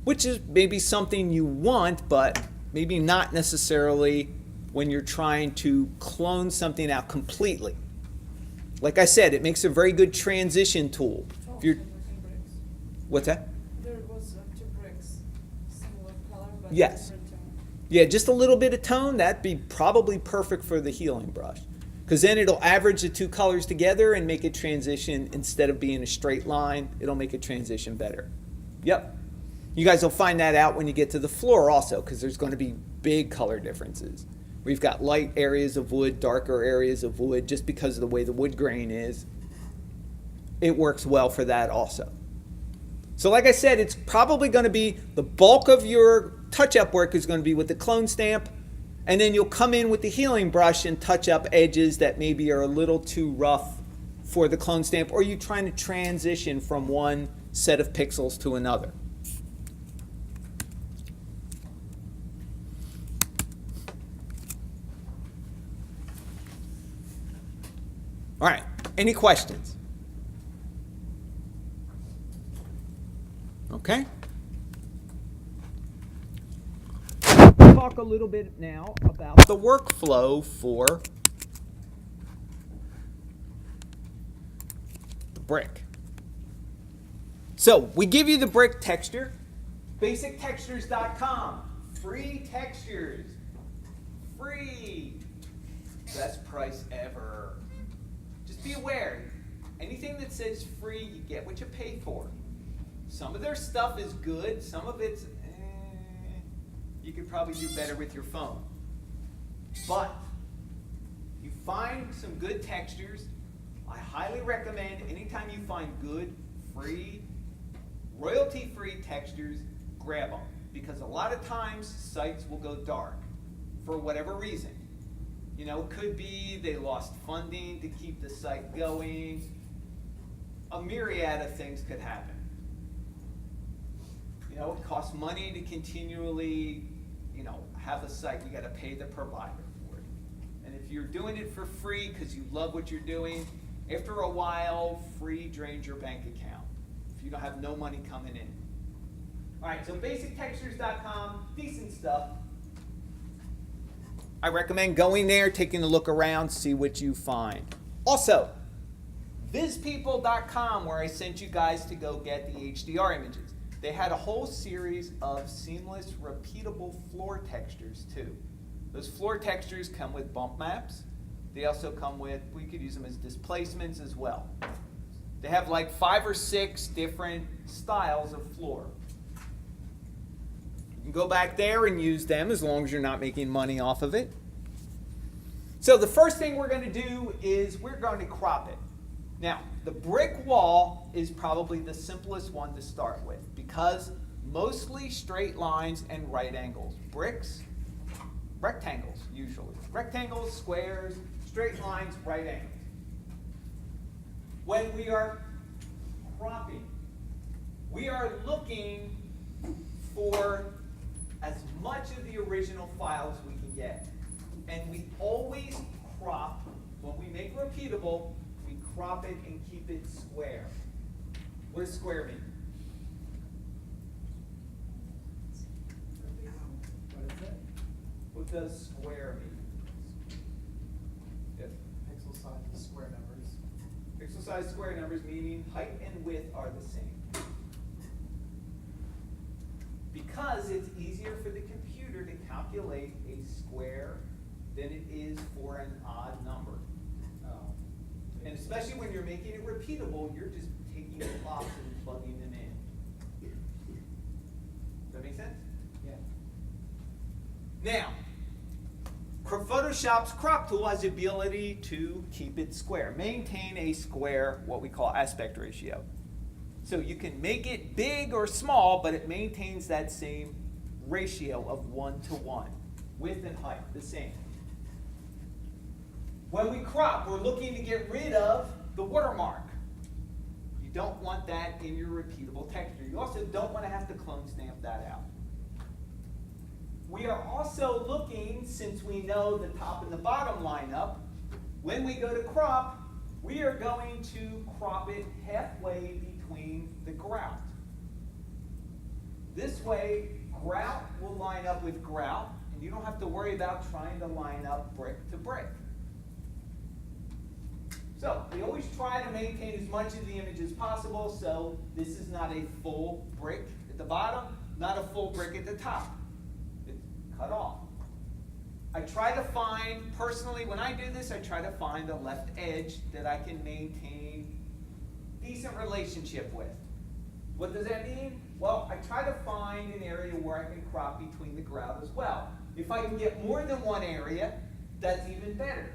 which is maybe something you want, but maybe not necessarily when you're trying to clone something out completely. Like I said, it makes a very good transition tool. If you're, what's that? There was 2 bricks, similar color, but Yes. different tone. Yeah, just a little bit of tone, that'd be probably perfect for the healing brush. Because then it'll average the 2 colors together and make it transition, instead of being a straight line, it'll make it transition better. Yep. You guys will find that out when you get to the floor also, because there's going to be big color differences. We've got light areas of wood, darker areas of wood, just because of the way the wood grain is. It works well for that also. So like I said, it's probably going to be the bulk of your touch-up work is going to be with the clone stamp, and then you'll come in with the healing brush and touch up edges that maybe are a little too rough for the clone stamp, or you're trying to transition from one set of pixels to another. All right, any questions? Okay. Talk a little bit now about the workflow for the brick. So we give you the brick texture, basictextures.com, free textures, free, best price ever. Just be aware, anything that says free, you get what you pay for. Some of their stuff is good, some of it's you could probably do better with your phone. But you find some good textures. I highly recommend anytime you find good, free, royalty-free textures, grab them. Because a lot of times sites will go dark for whatever reason. You know, it could be they lost funding to keep the site going. A myriad of things could happen. You know, it costs money to continually, you know, have a site. You got to pay the provider for it. And if you're doing it for free because you love what you're doing, after a while, free drains your bank account if you don't have no money coming in. All right, so basictextures.com, decent stuff. I recommend going there, taking a look around, see what you find. Also, vispeople.com, where I sent you guys to go get the HDR images. They had a whole series of seamless, repeatable floor textures too. Those floor textures come with bump maps. They also come with, we could use them as displacements as well. They have like 5 or 6 different styles of floor. You can go back there and use them as long as you're not making money off of it. So the first thing we're going to do is we're going to crop it. Now, the brick wall is probably the simplest one to start with because mostly straight lines and right angles. Bricks, rectangles usually. Rectangles, squares, straight lines, right angles. When we are cropping, we are looking for as much of the original files we can get. And we always crop, when we make repeatable, we crop it and keep it square. What does square mean? What is it? What does square mean? Yes. Pixel size is square numbers. Pixel size square numbers meaning height and width are the same. Because it's easier for the computer to calculate a square than it is for an odd number. Oh. And especially when you're making it repeatable, you're just taking the blocks and plugging them in. Does that make sense? Yeah. Now, Photoshop's crop tool has the ability to keep it square, maintain a square, what we call aspect ratio. So you can make it big or small, but it maintains that same ratio of 1:1. Width and height, the same. When we crop, we're looking to get rid of the watermark. You don't want that in your repeatable texture. You also don't want to have to clone stamp that out. We are also looking, since we know the top and the bottom line up, when we go to crop, we are going to crop it halfway between the grout. This way, grout will line up with grout, and you don't have to worry about trying to line up brick to brick. So we always try to maintain as much of the image as possible, so this is not a full brick at the bottom, not a full brick at the top. It's cut off. I try to find, personally, when I do this, I try to find a left edge that I can maintain decent relationship with. What does that mean? Well, I try to find an area where I can crop between the grout as well. If I can get more than one area, that's even better.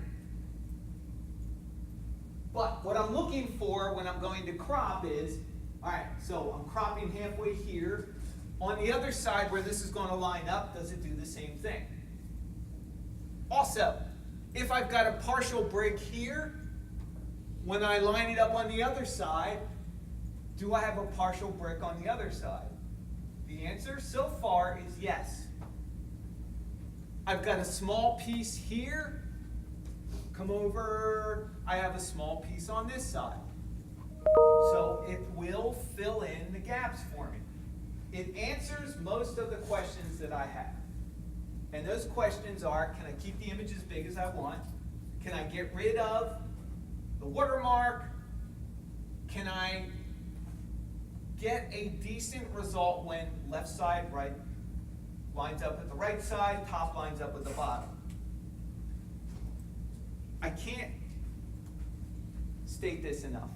But what I'm looking for when I'm going to crop is, all right, so I'm cropping halfway here. On the other side where this is going to line up, does it do the same thing? Also, if I've got a partial brick here, when I line it up on the other side, do I have a partial brick on the other side? The answer so far is yes. I've got a small piece here. Come over, I have a small piece on this side. So it will fill in the gaps for me. It answers most of the questions that I have. And those questions are, can I keep the image as big as I want? Can I get rid of the watermark? Can I get a decent result when left side right lines up with the right side, top lines up with the bottom? I can't state this enough.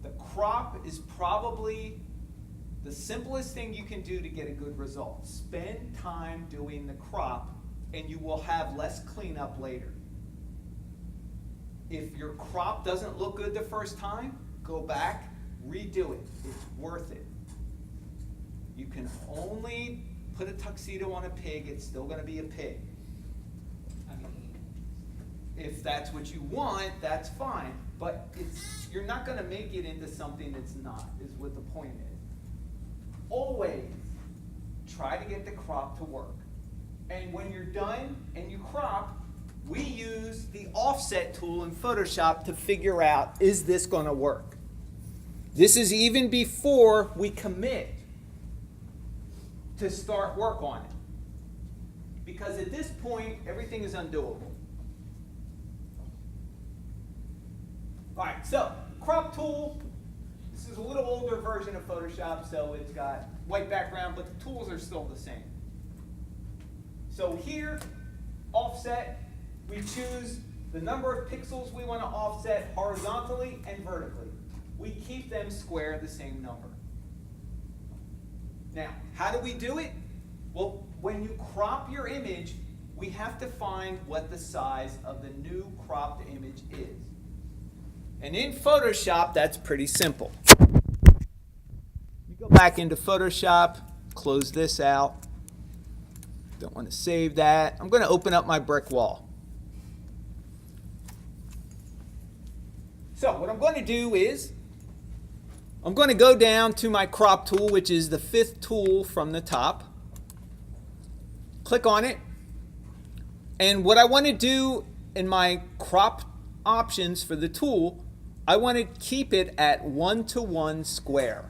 The crop is probably the simplest thing you can do to get a good result. Spend time doing the crop and you will have less cleanup later. If your crop doesn't look good the first time, go back, redo it. It's worth it. You can only put a tuxedo on a pig, it's still going to be a pig. I mean, if that's what you want, that's fine. But you're not going to make it into something that's not, is what the point is. Always try to get the crop to work. And when you're done and you crop, we use the offset tool in Photoshop to figure out, is this going to work? This is even before we commit to start work on it. Because at this point, everything is undoable. All right, so crop tool. This is a little older version of Photoshop, so it's got white background, but the tools are still the same. So here, offset, we choose the number of pixels we want to offset horizontally and vertically. We keep them square, the same number. Now, how do we do it? Well, when you crop your image, we have to find what the size of the new cropped image is. And in Photoshop, that's pretty simple. You go back into Photoshop, close this out. Don't want to save that. I'm going to open up my brick wall. So what I'm going to do is, I'm going to go down to my crop tool, which is the 5th tool from the top. Click on it. And what I want to do in my crop options for the tool, I want to keep it at 1:1 square.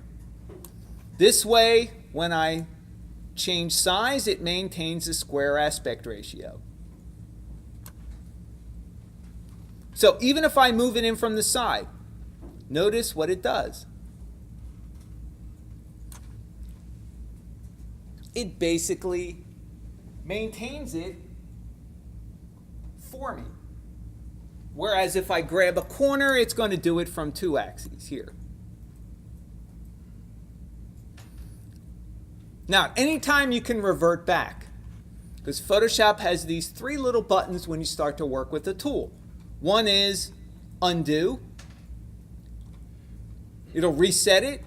This way, when I change size, it maintains the square aspect ratio. So even if I move it in from the side, notice what it does. It basically maintains it for me. Whereas if I grab a corner, it's going to do it from 2 axes here. Now, anytime you can revert back, because Photoshop has these 3 little buttons when you start to work with the tool. One is undo. It'll reset it.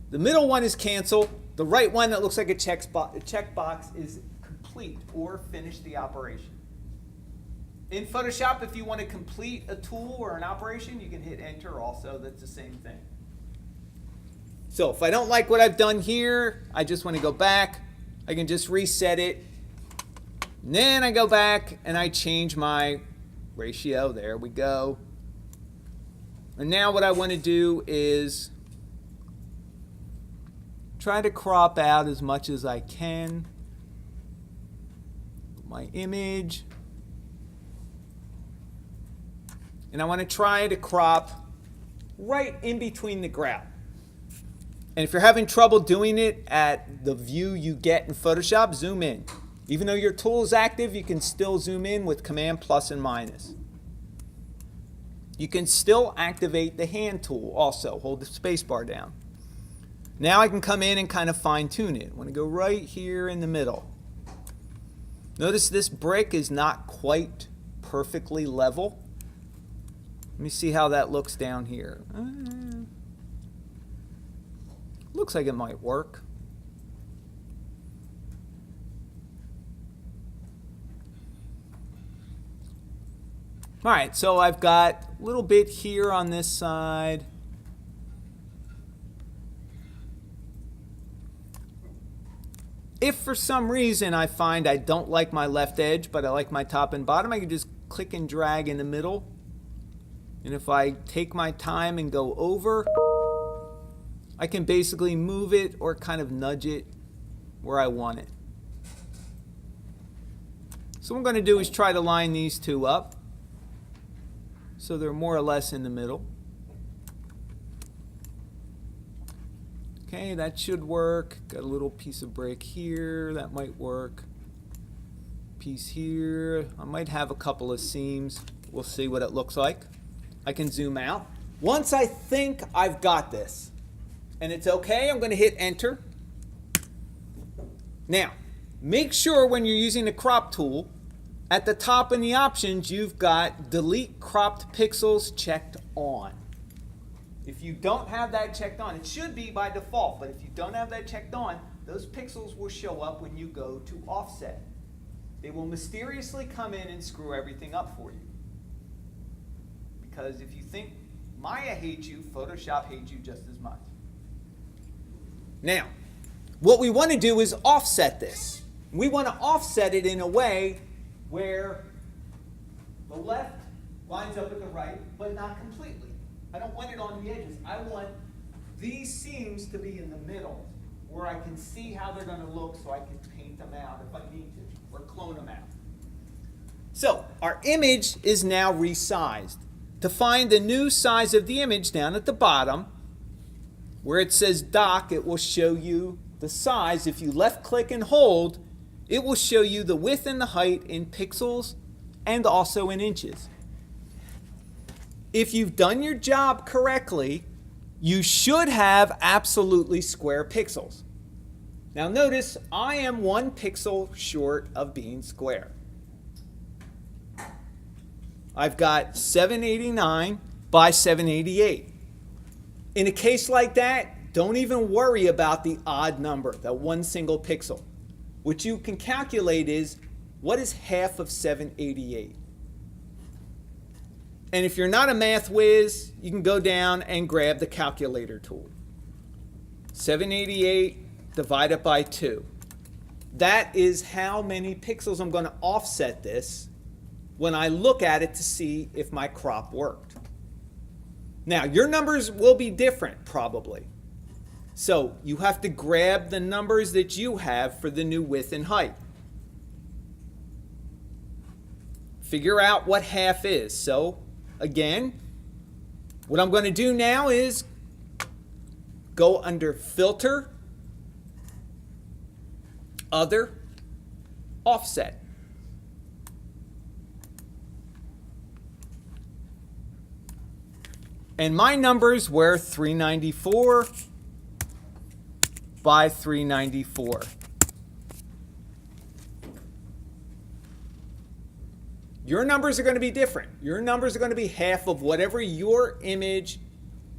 The middle one is cancel. The right one that looks like a checkbox is complete or finish the operation. In Photoshop, if you want to complete a tool or an operation, you can hit enter also. That's the same thing. So if I don't like what I've done here, I just want to go back. I can just reset it. And then I go back and I change my ratio. There we go. And now what I want to do is Try to crop out as much as I can. My image. And I want to try to crop right in between the grout. And if you're having trouble doing it at the view you get in Photoshop, zoom in. Even though your tool is active, you can still zoom in with Command plus and minus. You can still activate the hand tool also. Hold the space bar down. Now I can come in and kind of fine tune it. I want to go right here in the middle. Notice this brick is not quite perfectly level. Let me see how that looks down here. Looks like it might work. All right, so I've got a little bit here on this side. If for some reason I find I don't like my left edge, but I like my top and bottom, I can just click and drag in the middle. And if I take my time and go over, I can basically move it or kind of nudge it where I want it. So what I'm going to do is try to line these two up so they're more or less in the middle. Okay, that should work. Got a little piece of brick here, that might work. Piece here, I might have a couple of seams. We'll see what it looks like. I can zoom out. Once I think I've got this and it's okay, I'm going to hit enter. Now, make sure when you're using the crop tool, at the top in the options, you've got delete cropped pixels checked on. If you don't have that checked on, it should be by default, but if you don't have that checked on, those pixels will show up when you go to offset. They will mysteriously come in and screw everything up for you. Because if you think Maya hates you, Photoshop hates you just as much. Now, what we want to do is offset this. We want to offset it in a way where the left lines up with the right, but not completely. I don't want it on the edges. I want these seams to be in the middle where I can see how they're going to look so I can paint them out if I need to, or clone them out. So our image is now resized. To find the new size of the image down at the bottom, where it says dock, it will show you the size. If you left click and hold, it will show you the width and the height in pixels and also in inches. If you've done your job correctly, you should have absolutely square pixels. Now notice I am 1 pixel short of being square. I've got 789 by 788. In a case like that, don't even worry about the odd number, that 1 single pixel. What you can calculate is, what is half of 788? And if you're not a math whiz, you can go down and grab the calculator tool. 788 divided by 2. That is how many pixels I'm going to offset this when I look at it to see if my crop worked. Now, your numbers will be different probably. So you have to grab the numbers that you have for the new width and height. Figure out what half is. So again, what I'm going to do now is go under Filter, Other, Offset. And my numbers were 394 by 394. Your numbers are going to be different. Your numbers are going to be half of whatever your image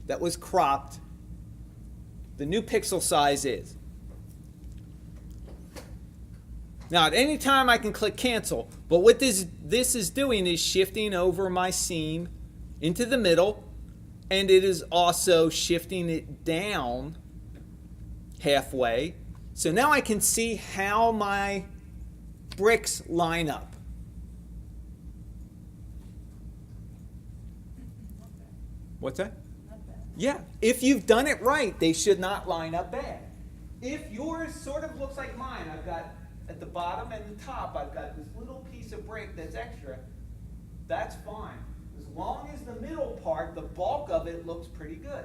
that was cropped, the new pixel size is. Now at any time I can click cancel, but what this is doing is shifting over my seam into the middle, and it is also shifting it down halfway. So now I can see how my bricks line up. What's that? Not bad. Yeah, if you've done it right, they should not line up bad. If yours sort of looks like mine, I've got at the bottom and the top, I've got this little piece of brick that's extra, that's fine. As long as the middle part, the bulk of it, looks pretty good.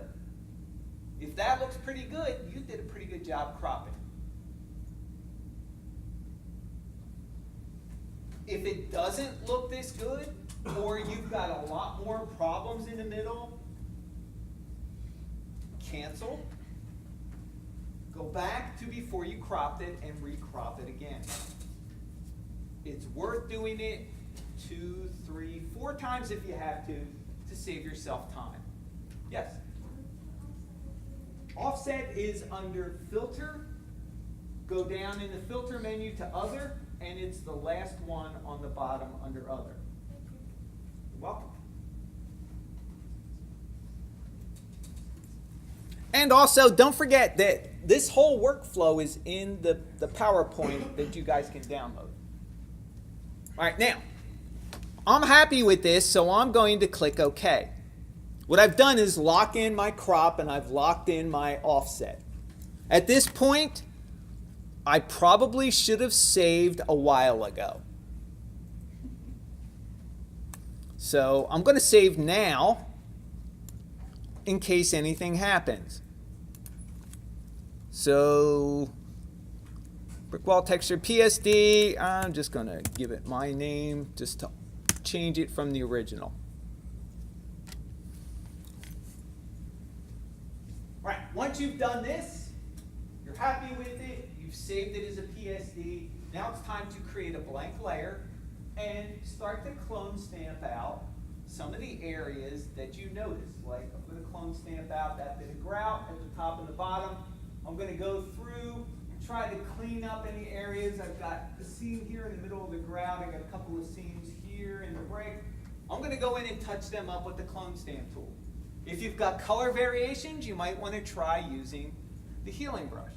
If that looks pretty good, you did a pretty good job cropping. If it doesn't look this good, or you've got a lot more problems in the middle, cancel. Go back to before you cropped it and recrop it again. It's worth doing it 2, 3, 4 times if you have to save yourself time. Yes? Offset is under Filter. Go down in the Filter menu to Other, and it's the last one on the bottom under Other. You're welcome. And also, don't forget that this whole workflow is in the PowerPoint that you guys can download. All right, now, I'm happy with this, so I'm going to click OK. What I've done is lock in my crop, and I've locked in my offset. At this point, I probably should have saved a while ago. So I'm going to save now in case anything happens. So brick wall texture PSD, I'm just going to give it my name just to change it from the original. Right, once you've done this, you're happy with it, you've saved it as a PSD, now it's time to create a blank layer and start to clone stamp out some of the areas that you notice. Like I'm going to clone stamp out that bit of grout at the top and the bottom. I'm going to go through and try to clean up any areas. I've got the seam here in the middle of the grout. I got a couple of seams here in the brick. I'm going to go in and touch them up with the clone stamp tool. If you've got color variations, you might want to try using the healing brush.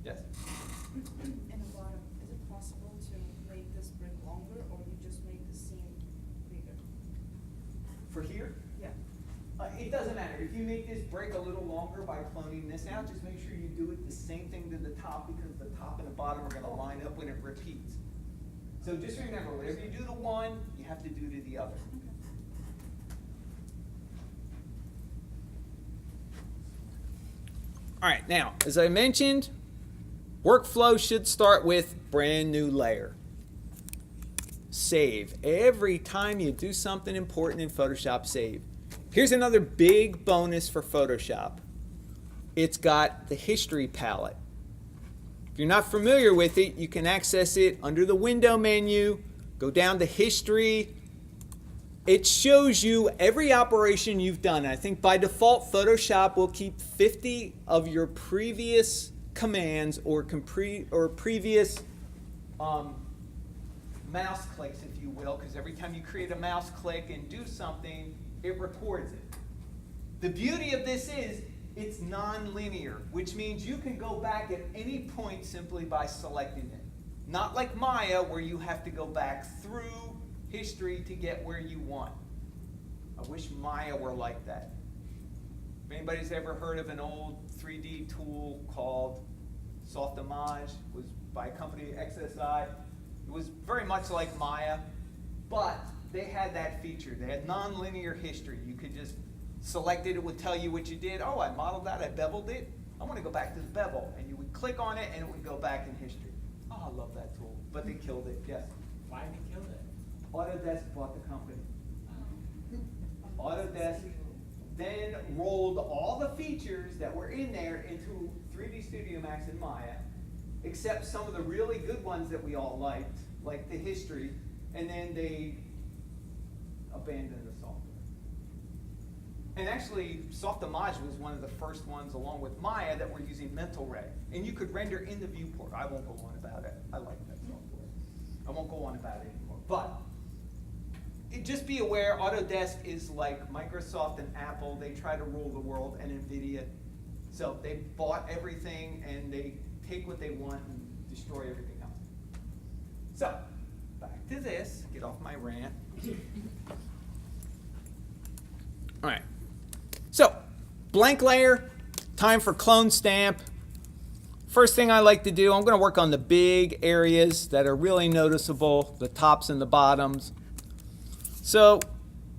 Yes? In the bottom, is it possible to make this brick longer, or you just make the seam bigger? For here? Yeah. It doesn't matter. If you make this brick a little longer by cloning this out, just make sure you do it the same thing to the top, because the top and the bottom are going to line up when it repeats. So just remember, whatever you do to one, you have to do to the other. All right, now, as I mentioned, workflow should start with brand new layer. Save. Every time you do something important in Photoshop, save. Here's another big bonus for Photoshop. It's got the history palette. If you're not familiar with it, you can access it under the window menu, go down to history. It shows you every operation you've done. I think by default, Photoshop will keep 50 of your previous commands or previous mouse clicks, if you will, because every time you create a mouse click and do something, it records it. The beauty of this is it's non-linear, which means you can go back at any point simply by selecting it. Not like Maya, where you have to go back through history to get where you want. I wish Maya were like that. If anybody's ever heard of an old 3D tool called Softimage, it was by a company XSI. It was very much like Maya, but they had that feature. They had non-linear history. You could just select it, it would tell you what you did. Oh, I modeled that, I beveled it. I want to go back to the bevel. And you would click on it and it would go back in history. Oh, I love that tool. But they killed it, yes. Why did they kill it? Autodesk bought the company. Autodesk then rolled all the features that were in there into 3D Studio Max and Maya, except some of the really good ones that we all liked, like the history, and then they abandoned the software. And actually, Softimage was one of the first ones, along with Maya, that were using Mental Ray. And you could render in the viewport. I won't go on about it. I like that software. I won't go on about it anymore. But just be aware, Autodesk is like Microsoft and Apple. They try to rule the world, and NVIDIA. So they bought everything, and they take what they want and destroy everything else. So, back to this. Get off my rant. All right. So, blank layer, time for clone stamp. First thing I like to do, I'm going to work on the big areas that are really noticeable, the tops and the bottoms. So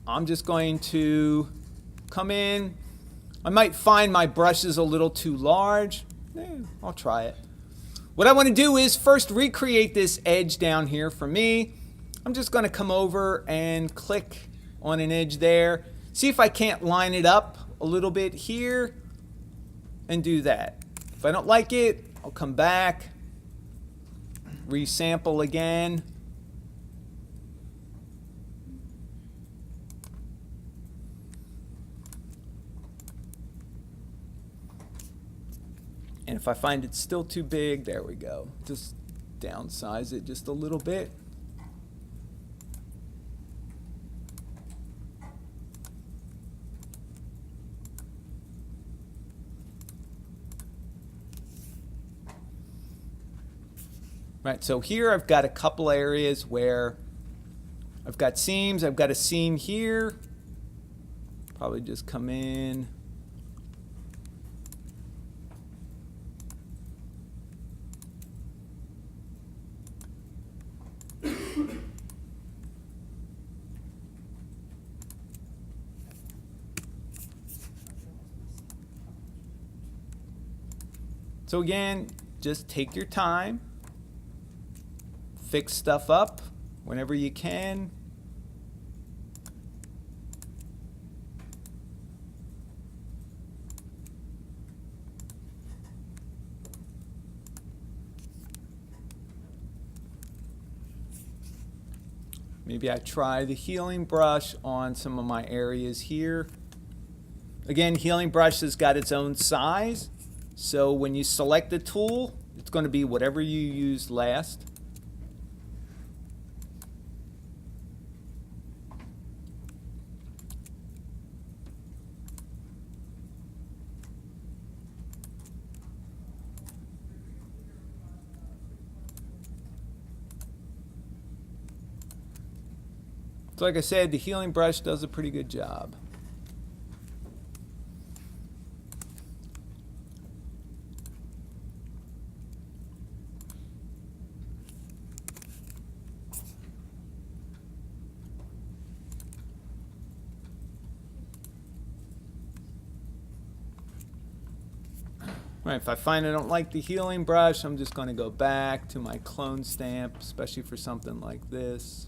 I'm just going to come in. I might find my brush is a little too large. I'll try it. What I want to do is first recreate this edge down here for me. I'm just going to come over and click on an edge there. See if I can't line it up a little bit here and do that. If I don't like it, I'll come back, resample again. And if I find it's still too big, there we go. Just downsize it just a little bit. Right, so here I've got a couple areas where I've got seams. I've got a seam here. Probably just come in. So again, just take your time. Fix stuff up whenever you can. Maybe I try the healing brush on some of my areas here. Again, healing brush has got its own size. So when you select the tool, it's going to be whatever you used last. So like I said, the healing brush does a pretty good job. Right, if I find I don't like the healing brush, I'm just going to go back to my clone stamp, especially for something like this.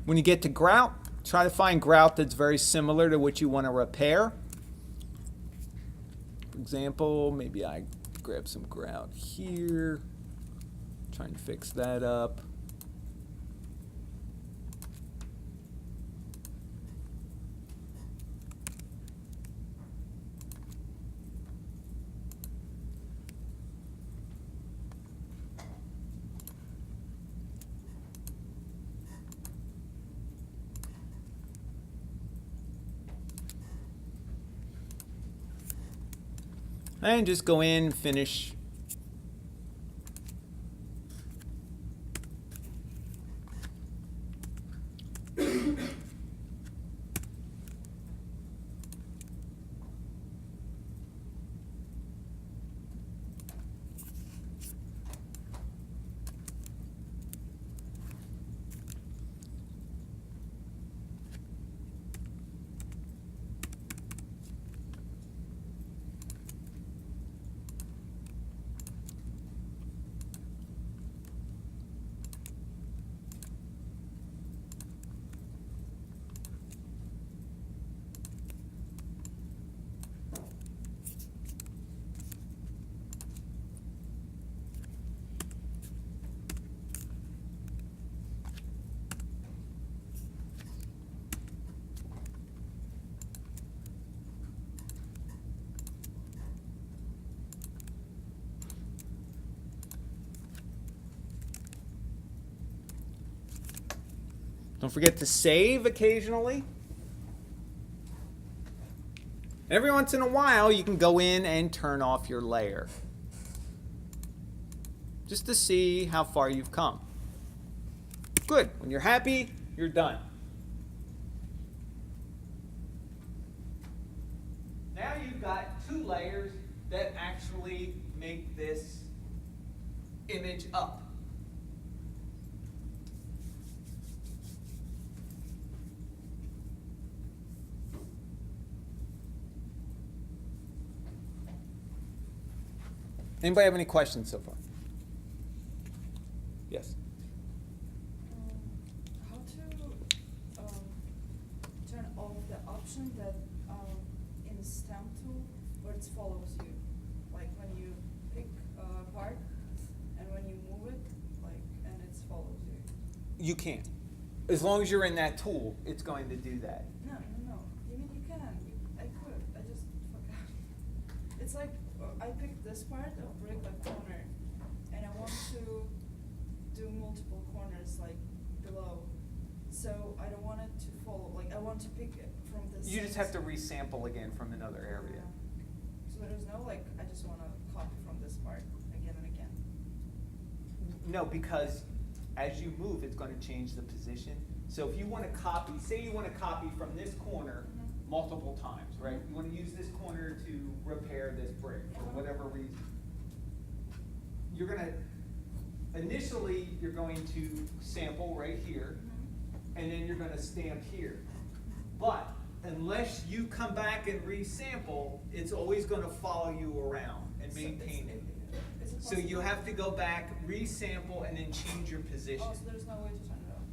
When you get to grout, try to find grout that's very similar to what you want to repair. For example, maybe I grab some grout here, try and fix that up. And just go in and finish. Don't forget to save occasionally. Every once in a while, you can go in and turn off your layer, just to see how far you've come. Good. When you're happy, you're done. Now you've got two layers that actually make this image up. Anybody have any questions so far? Yes. How to turn off the option that in the stamp tool where it follows you, like when you pick a part and when you move it, like and it follows you. You can't. As long as you're in that tool, it's going to do that. No. You mean you can? I could. I just forgot. It's like I picked this part of brick like corner, and I want to do multiple corners like below. So I don't want it to follow. Like I want to pick it from this. You just have to resample again from another area. So there's no like I just want to copy from this part again and again. No, because as you move, it's going to change the position. So if you want to copy, say you want to copy from this corner multiple times, right? You want to use this corner to repair this brick for whatever reason. You're going to, initially, you're going to sample right here, and then you're going to stamp here. But unless you come back and resample, it's always going to follow you around and maintain it. Is it So you possible- have to go back, resample, and then change your position. Oh, so there's no way to turn it off.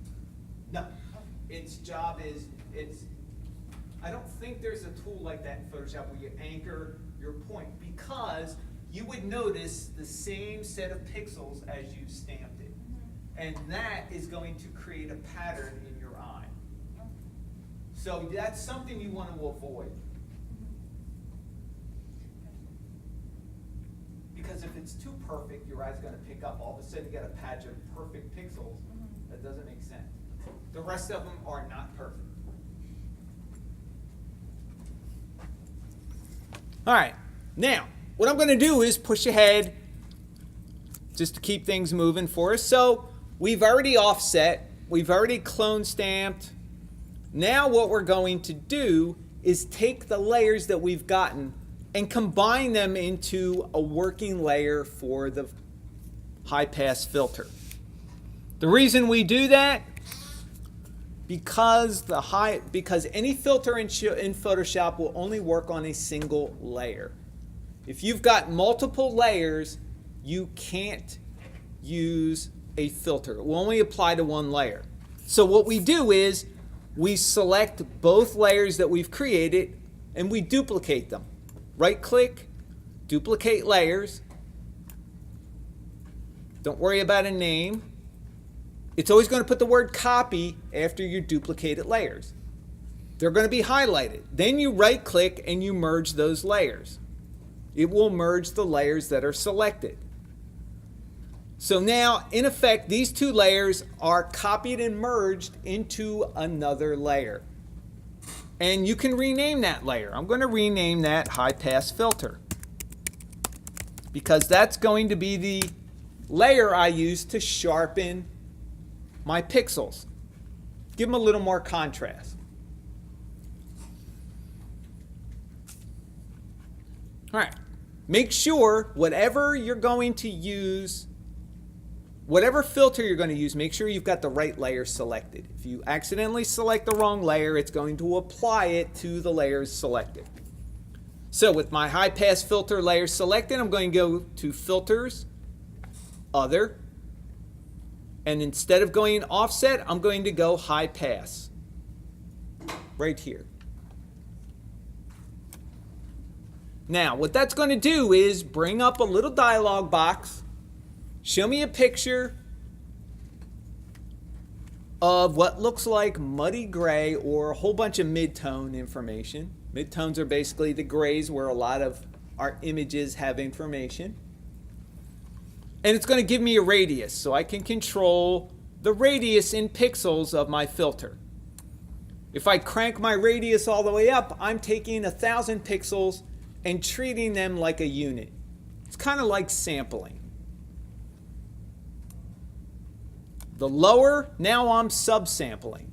No, Okay. its job is, I don't think there's a tool like that in Photoshop where you anchor your point, because you would notice the same set of pixels as you stamped it. And that is going to create a pattern in your eye. Okay. So that's something you want to avoid. Because if it's too perfect, your eye's going to pick up. All of a sudden, you got a patch of perfect pixels. That doesn't make sense. The rest of them are not perfect. All right. Now, what I'm going to do is push ahead just to keep things moving for us. So we've already offset. We've already clone stamped. Now what we're going to do is take the layers that we've gotten and combine them into a working layer for the high-pass filter. The reason we do that, because any filter in Photoshop will only work on a single layer. If you've got multiple layers, you can't use a filter. It will only apply to one layer. So what we do is we select both layers that we've created and we duplicate them. Right-click, duplicate layers. Don't worry about a name. It's always going to put the word copy after your duplicated layers. They're going to be highlighted. Then you right-click and you merge those layers. It will merge the layers that are selected. So now, in effect, these two layers are copied and merged into another layer. And you can rename that layer. I'm going to rename that high pass filter, because that's going to be the layer I use to sharpen my pixels. Give them a little more contrast. All right. Make sure whatever you're going to use, whatever filter you're going to use, make sure you've got the right layer selected. If you accidentally select the wrong layer, it's going to apply it to the layers selected. So with my high pass filter layer selected, I'm going to go to Filters, Other, and instead of going offset, I'm going to go high pass right here. Now, what that's going to do is bring up a little dialog box, show me a picture of what looks like muddy gray or a whole bunch of mid-tone information. Midtones are basically the grays where a lot of our images have information. And it's going to give me a radius, so I can control the radius in pixels of my filter. If I crank my radius all the way up, I'm taking 1,000 pixels and treating them like a unit. It's kind of like sampling. The lower, now I'm subsampling.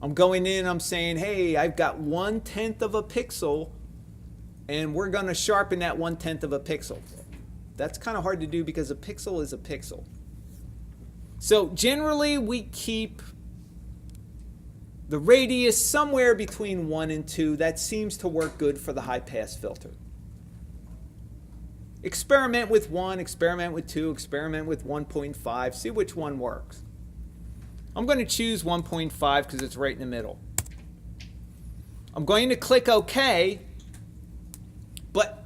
I'm going in, I'm saying, hey, I've got 1/10 of a pixel, and we're going to sharpen that 1/10 of a pixel. That's kind of hard to do because a pixel is a pixel. So generally, we keep the radius somewhere between 1 and 2. That seems to work good for the high-pass filter. Experiment with 1, experiment with 2, experiment with 1.5, see which one works. I'm going to choose 1.5 because it's right in the middle. I'm going to click OK, but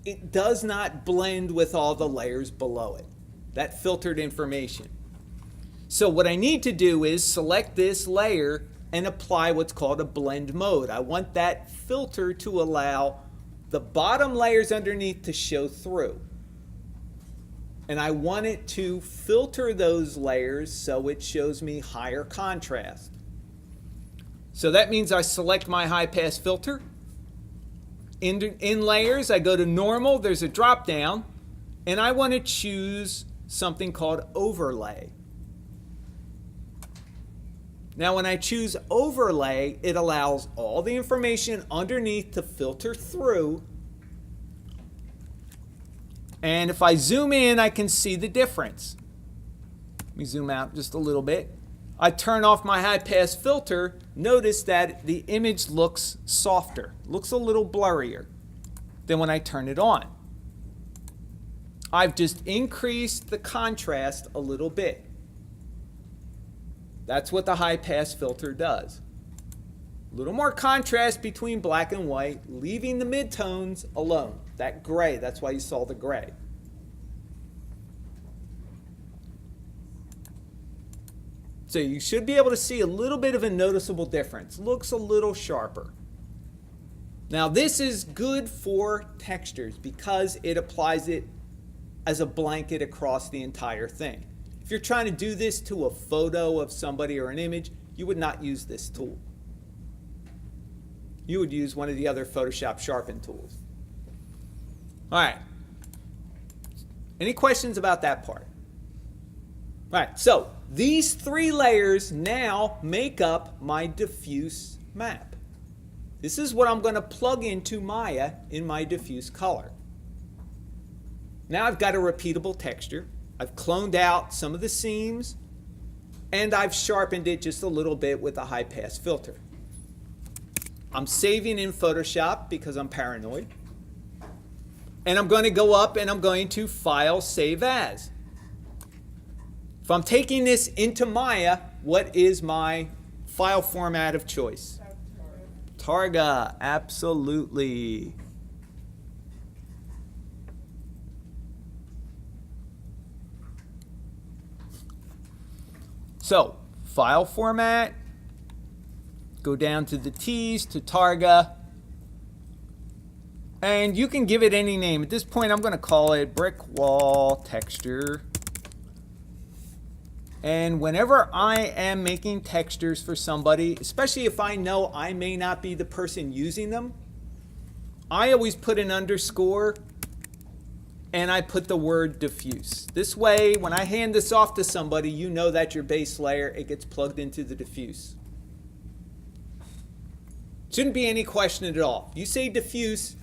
it does not blend with all the layers below it, that filtered information. So what I need to do is select this layer and apply what's called a blend mode. I want that filter to allow the bottom layers underneath to show through. And I want it to filter those layers so it shows me higher contrast. So that means I select my high pass filter. In layers, I go to normal, there's a drop down, and I want to choose something called overlay. Now when I choose overlay, it allows all the information underneath to filter through. And if I zoom in, I can see the difference. Let me zoom out just a little bit. I turn off my high pass filter. Notice that the image looks softer, looks a little blurrier than when I turn it on. I've just increased the contrast a little bit. That's what the high pass filter does. A little more contrast between black and white, leaving the midtones alone. That gray, that's why you saw the gray. So you should be able to see a little bit of a noticeable difference. Looks a little sharper. Now this is good for textures because it applies it as a blanket across the entire thing. If you're trying to do this to a photo of somebody or an image, you would not use this tool. You would use one of the other Photoshop sharpen tools. All right. Any questions about that part? All right, so these 3 layers now make up my diffuse map. This is what I'm going to plug into Maya in my diffuse color. Now I've got a repeatable texture. I've cloned out some of the seams, and I've sharpened it just a little bit with a high pass filter. I'm saving in Photoshop because I'm paranoid. And I'm going to go up and I'm going to File, Save As. If I'm taking this into Maya, what is my file format of choice? Targa, absolutely. So, file format, go down to the T's, to Targa, and you can give it any name. At this point, I'm going to call it brick wall texture. And whenever I am making textures for somebody, especially if I know I may not be the person using them, I always put an underscore and I put the word diffuse. This way, when I hand this off to somebody, you know that your base layer, it gets plugged into the diffuse. Shouldn't be any question at all. You say diffuse,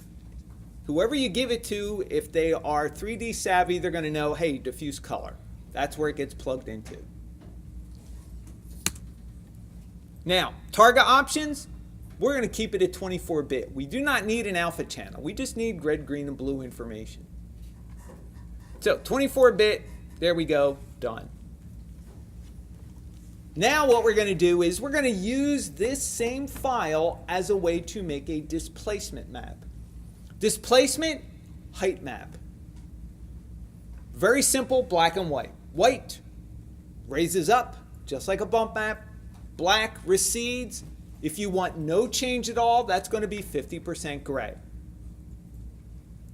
whoever you give it to, if they are 3D savvy, they're going to know, hey, diffuse color. That's where it gets plugged into. Now, Targa options, we're going to keep it at 24-bit. We do not need an alpha channel. We just need red, green, and blue information. So 24-bit, there we go, done. Now what we're going to do is we're going to use this same file as a way to make a displacement map. Displacement, height map. Very simple, black and white. White raises up, just like a bump map. Black recedes. If you want no change at all, that's going to be 50% gray.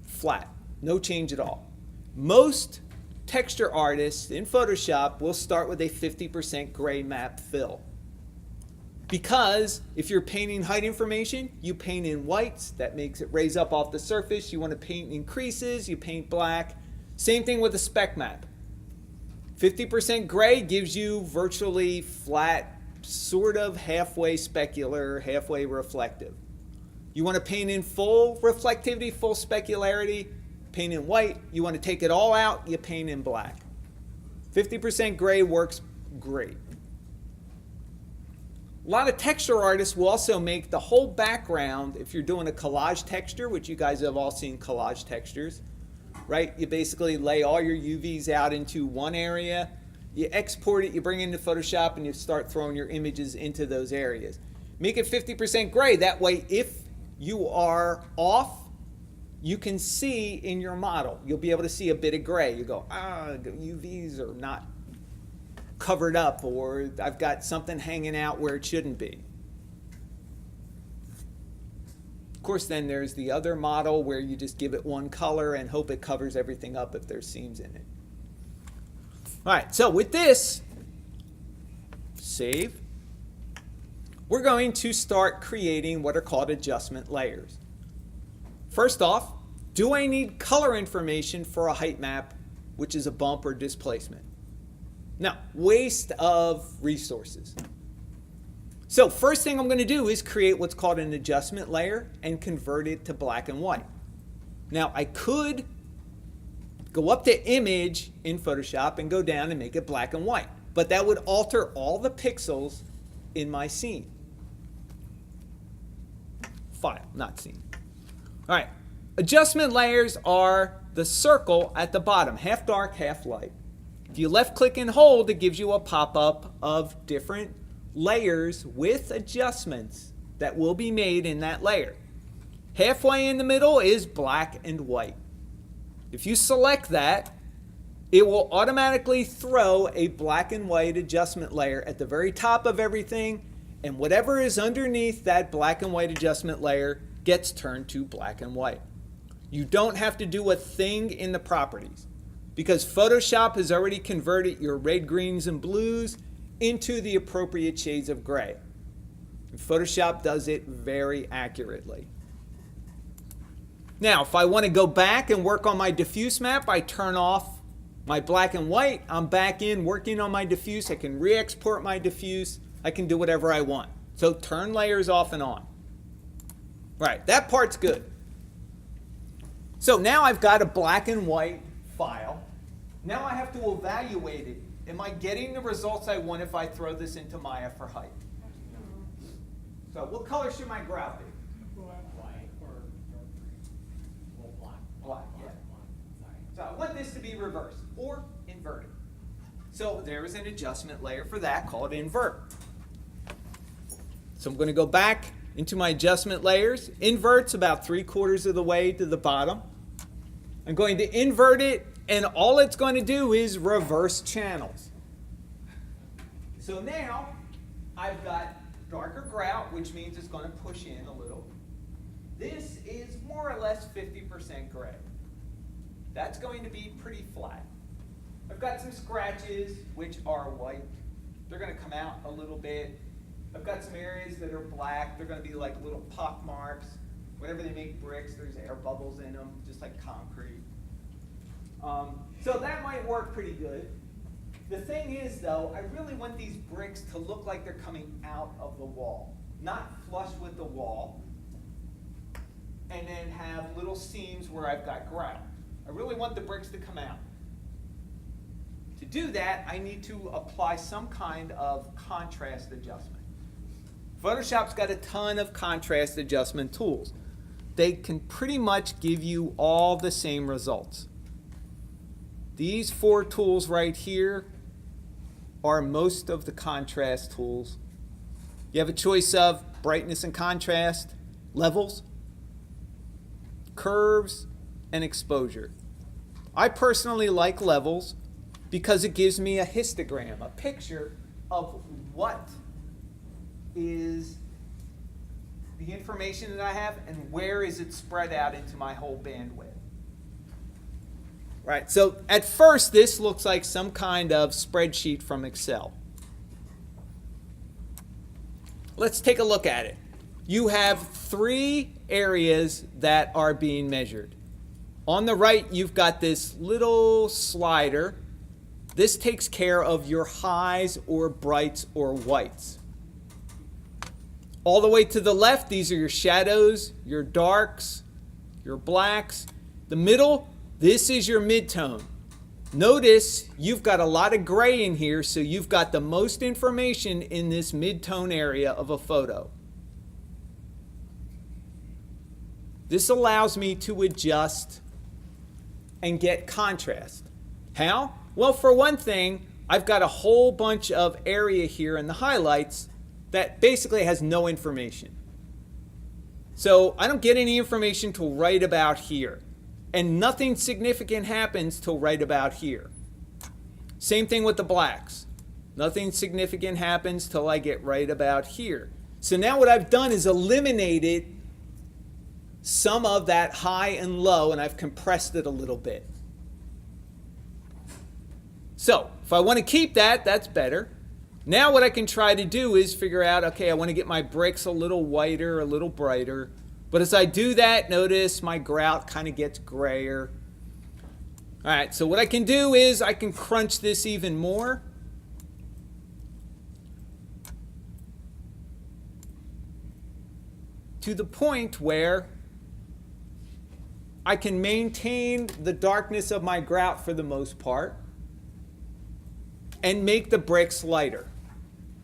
Flat, no change at all. Most texture artists in Photoshop will start with a 50% gray map fill. Because if you're painting height information, you paint in whites. That makes it raise up off the surface. You want to paint in creases, you paint black. Same thing with a spec map. 50% gray gives you virtually flat, sort of halfway specular, halfway reflective. You want to paint in full reflectivity, full specularity, paint in white. You want to take it all out, you paint in black. 50% gray works great. A lot of texture artists will also make the whole background, if you're doing a collage texture, which you guys have all seen collage textures, right? You basically lay all your UVs out into one area, you export it, you bring it into Photoshop, and you start throwing your images into those areas. Make it 50% gray. That way, if you are off, you can see in your model. You'll be able to see a bit of gray. You go, UVs are not covered up, or I've got something hanging out where it shouldn't be. Of course, then there's the other model where you just give it one color and hope it covers everything up if there's seams in it. All right, so with this, save. We're going to start creating what are called adjustment layers. First off, do I need color information for a height map, which is a bump or displacement? No, waste of resources. So first thing I'm going to do is create what's called an adjustment layer and convert it to black and white. Now I could go up to image in Photoshop and go down and make it black and white, but that would alter all the pixels in my scene. File, not scene. All right, adjustment layers are the circle at the bottom, half dark, half light. If you left click and hold, it gives you a pop-up of different layers with adjustments that will be made in that layer. Halfway in the middle is black and white. If you select that, it will automatically throw a black and white adjustment layer at the very top of everything, and whatever is underneath that black and white adjustment layer gets turned to black and white. You don't have to do a thing in the properties, because Photoshop has already converted your red, greens, and blues into the appropriate shades of gray. And Photoshop does it very accurately. Now, if I want to go back and work on my diffuse map, I turn off my black and white. I'm back in working on my diffuse. I can re-export my diffuse. I can do whatever I want. So turn layers off and on. Right, that part's good. So now I've got a black and white file. Now I have to evaluate it. Am I getting the results I want if I throw this into Maya for height? So what color should my grout be? White or dark green? Well, black. Black, yeah. Sorry. So I want this to be reversed or inverted. So there is an adjustment layer for that called invert. So I'm going to go back into my adjustment layers. Invert's about 3/4 of the way to the bottom. I'm going to invert it, and all it's going to do is reverse channels. So now I've got darker grout, which means it's going to push in a little. This is more or less 50% gray. That's going to be pretty flat. I've got some scratches, which are white. They're going to come out a little bit. I've got some areas that are black. They're going to be like little pock marks. Whenever they make bricks, there's air bubbles in them, just like concrete. So that might work pretty good. The thing is, though, I really want these bricks to look like they're coming out of the wall, not flush with the wall, and then have little seams where I've got grout. I really want the bricks to come out. To do that, I need to apply some kind of contrast adjustment. Photoshop's got a ton of contrast adjustment tools. They can pretty much give you all the same results. These 4 tools right here are most of the contrast tools. You have a choice of brightness and contrast, levels, curves, and exposure. I personally like levels because it gives me a histogram, a picture of what is the information that I have and where is it spread out into my whole bandwidth. Right, so at first this looks like some kind of spreadsheet from Excel. Let's take a look at it. You have 3 areas that are being measured. On the right, you've got this little slider This takes care of your highs or brights or whites. All the way to the left, these are your shadows, your darks, your blacks. The middle, this is your midtone. Notice you've got a lot of gray in here, so you've got the most information in this midtone area of a photo. This allows me to adjust and get contrast. How? Well, for one thing, I've got a whole bunch of area here in the highlights that basically has no information. So I don't get any information till right about here. And nothing significant happens till right about here. Same thing with the blacks. Nothing significant happens till I get right about here. So now what I've done is eliminated some of that high and low, and I've compressed it a little bit. So if I want to keep that, that's better. Now what I can try to do is figure out, okay, I want to get my bricks a little whiter, a little brighter. But as I do that, notice my grout kind of gets grayer. All right, so what I can do is I can crunch this even more. To the point where I can maintain the darkness of my grout for the most part and make the bricks lighter.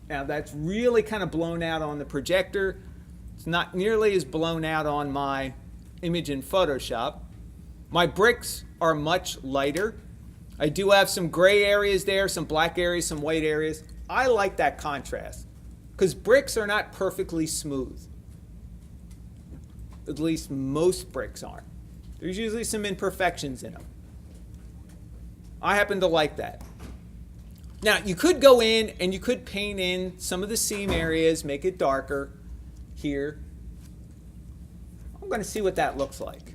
Now that's really kind of blown out on the projector. It's not nearly as blown out on my image in Photoshop. My bricks are much lighter. I do have some gray areas there, some black areas, some white areas. I like that contrast because bricks are not perfectly smooth. At least most bricks aren't. There's usually some imperfections in them. I happen to like that. Now, you could go in and you could paint in some of the seam areas, make it darker here. I'm going to see what that looks like.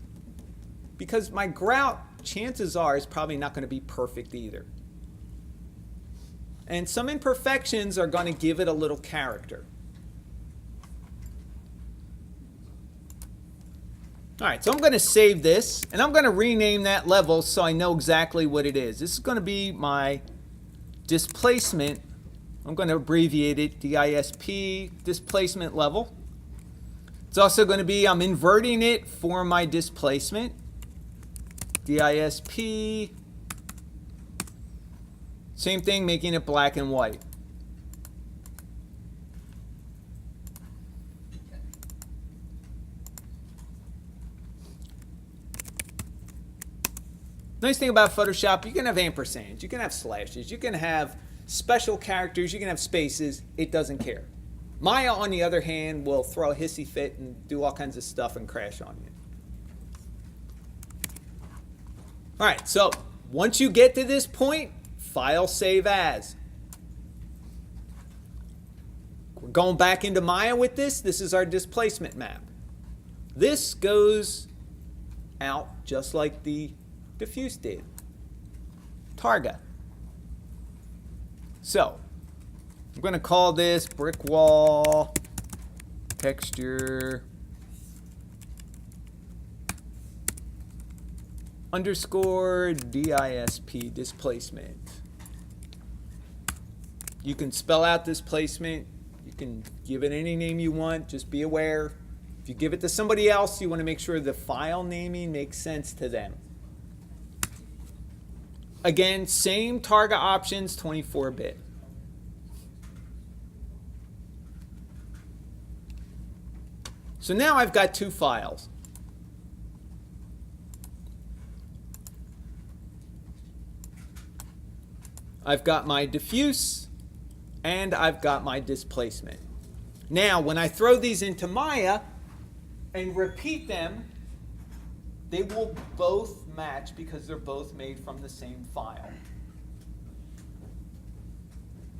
Because my grout, chances are, is probably not going to be perfect either. And some imperfections are going to give it a little character. All right, so I'm going to save this, and I'm going to rename that level so I know exactly what it is. This is going to be my displacement. I'm going to abbreviate it, DISP, displacement level. It's also going to be, I'm inverting it for my displacement, DISP. Same thing, making it black and white. Nice thing about Photoshop, you can have ampersands, you can have slashes, you can have special characters, you can have spaces. It doesn't care. Maya, on the other hand, will throw a hissy fit and do all kinds of stuff and crash on you. All right, so once you get to this point, File, Save As. We're going back into Maya with this. This is our displacement map. This goes out just like the diffuse did. Targa. So I'm going to call this brick wall texture underscore DISP displacement. You can spell out displacement. You can give it any name you want. Just be aware. If you give it to somebody else, you want to make sure the file naming makes sense to them. Again, same Targa options, 24-bit. So now I've got two files. I've got my diffuse and I've got my displacement. Now, when I throw these into Maya and repeat them, they will both match because they're both made from the same file.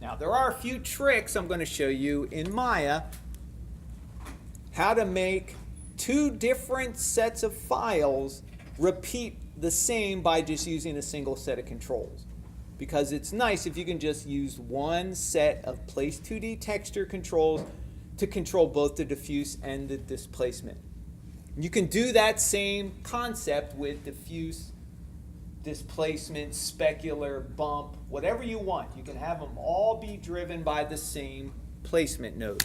Now, there are a few tricks I'm going to show you in Maya how to make two different sets of files repeat the same by just using a single set of controls. Because it's nice if you can just use one set of Place 2D texture controls to control both the diffuse and the displacement. You can do that same concept with diffuse displacement, specular, bump, whatever you want. You can have them all be driven by the same placement node.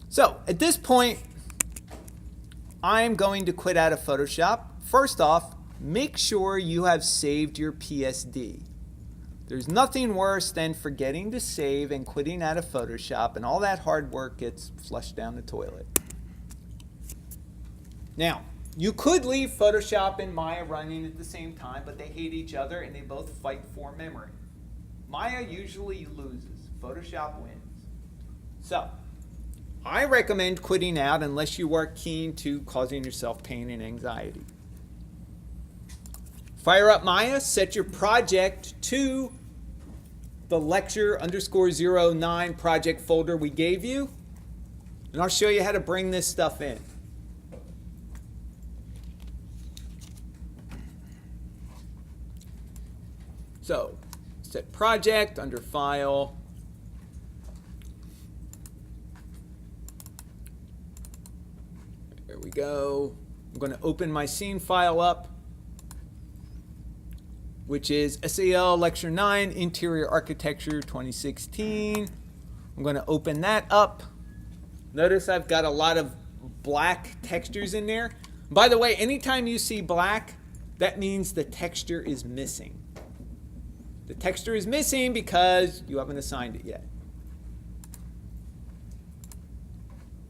So at this point, I'm going to quit out of Photoshop. First off, make sure you have saved your PSD. There's nothing worse than forgetting to save and quitting out of Photoshop, and all that hard work gets flushed down the toilet. Now, you could leave Photoshop and Maya running at the same time, but they hate each other and they both fight for memory. Maya usually loses. Photoshop wins. So, I recommend quitting out unless you are keen to causing yourself pain and anxiety. Fire up Maya, set your project to the Lecture_09 project folder we gave you, and I'll show you how to bring this stuff in. So, set project under file. There we go. I'm going to open my scene file up, which is SAL Lecture 9 Interior Architecture 2016. I'm going to open that up. Notice I've got a lot of black textures in there. By the way, anytime you see black, that means the texture is missing. The texture is missing because you haven't assigned it yet.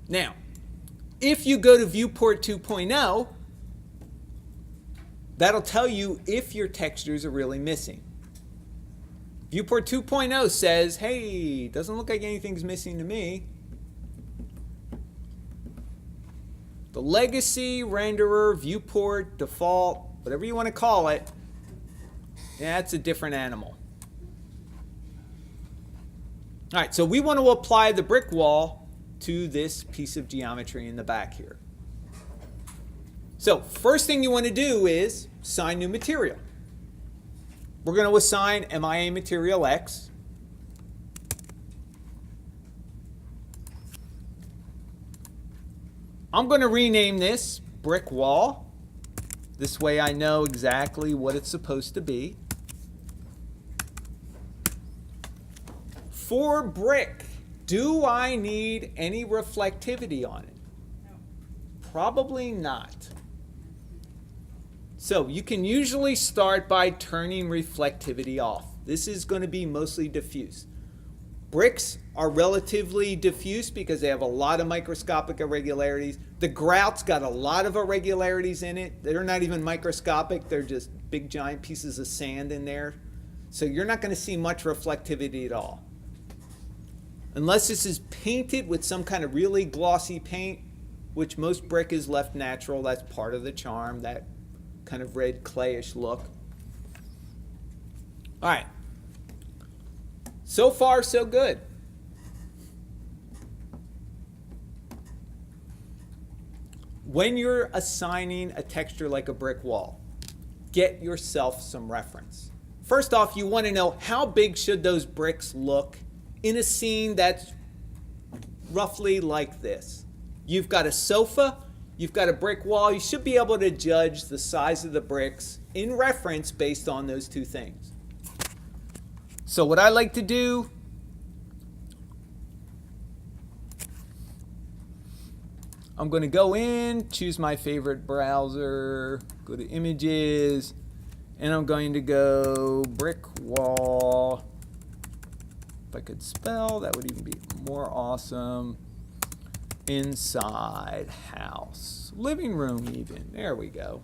Now, if you go to Viewport 2.0, that'll tell you if your textures are really missing. Viewport 2.0 says, hey, doesn't look like anything's missing to me. The legacy, renderer, viewport, default, whatever you want to call it, that's a different animal. All right, so we want to apply the brick wall to this piece of geometry in the back here. So first thing you want to do is assign new material. We're going to assign MIA material X. I'm going to rename this brick wall. This way I know exactly what it's supposed to be. For brick, do I need any reflectivity on it? No. Probably not. So you can usually start by turning reflectivity off. This is going to be mostly diffuse. Bricks are relatively diffuse because they have a lot of microscopic irregularities. The grout's got a lot of irregularities in it. They're not even microscopic. They're just big giant pieces of sand in there. So you're not going to see much reflectivity at all. Unless this is painted with some kind of really glossy paint, which most brick is left natural. That's part of the charm, that kind of red clayish look. All right. So far, so good. When you're assigning a texture like a brick wall, get yourself some reference. First off, you want to know how big should those bricks look in a scene that's roughly like this. You've got a sofa, you've got a brick wall. You should be able to judge the size of the bricks in reference based on those two things. So what I like to do, I'm going to go in, choose my favorite browser, go to images, and I'm going to go brick wall. If I could spell, that would even be more awesome. Inside house, living room even. There we go.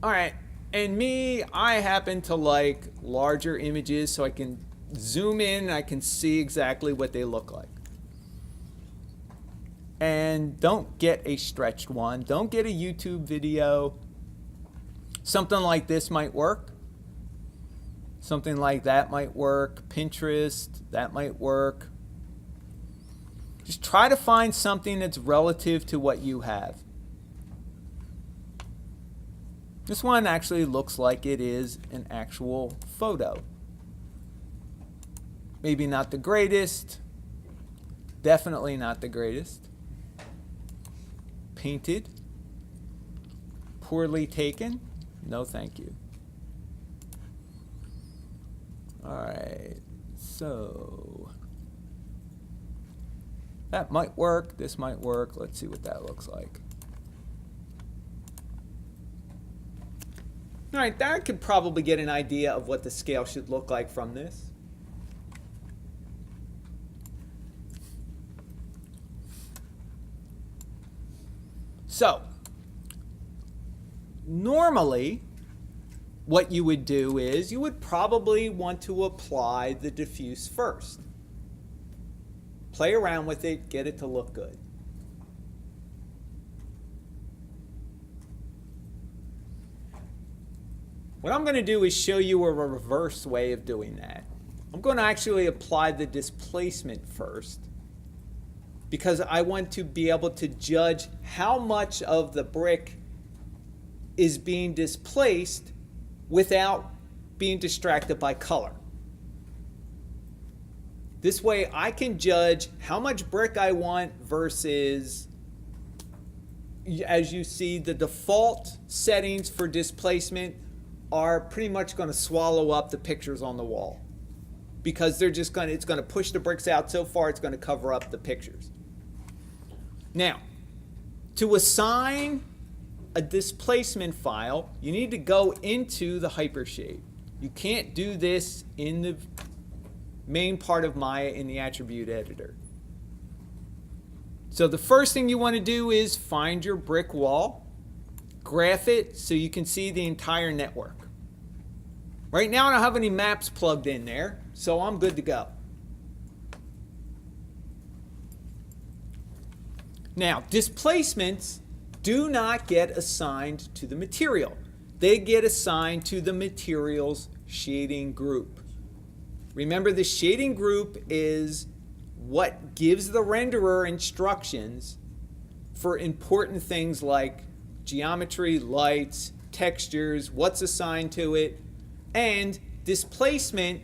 All right, and me, I happen to like larger images so I can zoom in and I can see exactly what they look like. And don't get a stretched one. Don't get a YouTube video. Something like this might work. Something like that might work. Pinterest, that might work. Just try to find something that's relative to what you have. This one actually looks like it is an actual photo. Maybe not the greatest. Definitely not the greatest. painted. Poorly taken. No, thank you. All right, so that might work. This might work. Let's see what that looks like. All right, that could probably get an idea of what the scale should look like from this. So, normally, what you would do is you would probably want to apply the diffuse first. Play around with it, get it to look good. What I'm going to do is show you a reverse way of doing that. I'm going to actually apply the displacement first because I want to be able to judge how much of the brick is being displaced without being distracted by color. This way I can judge how much brick I want versus, as you see, the default settings for displacement are pretty much going to swallow up the pictures on the wall because they're just going to, it's going to push the bricks out so far it's going to cover up the pictures. Now, to assign a displacement file, you need to go into the hypershade. You can't do this in the main part of Maya in the attribute editor. So the first thing you want to do is find your brick wall, graph it so you can see the entire network. Right now I don't have any maps plugged in there, so I'm good to go. Now, displacements do not get assigned to the material. They get assigned to the material's shading group. Remember, the shading group is what gives the renderer instructions for important things like geometry, lights, textures, what's assigned to it, and displacement.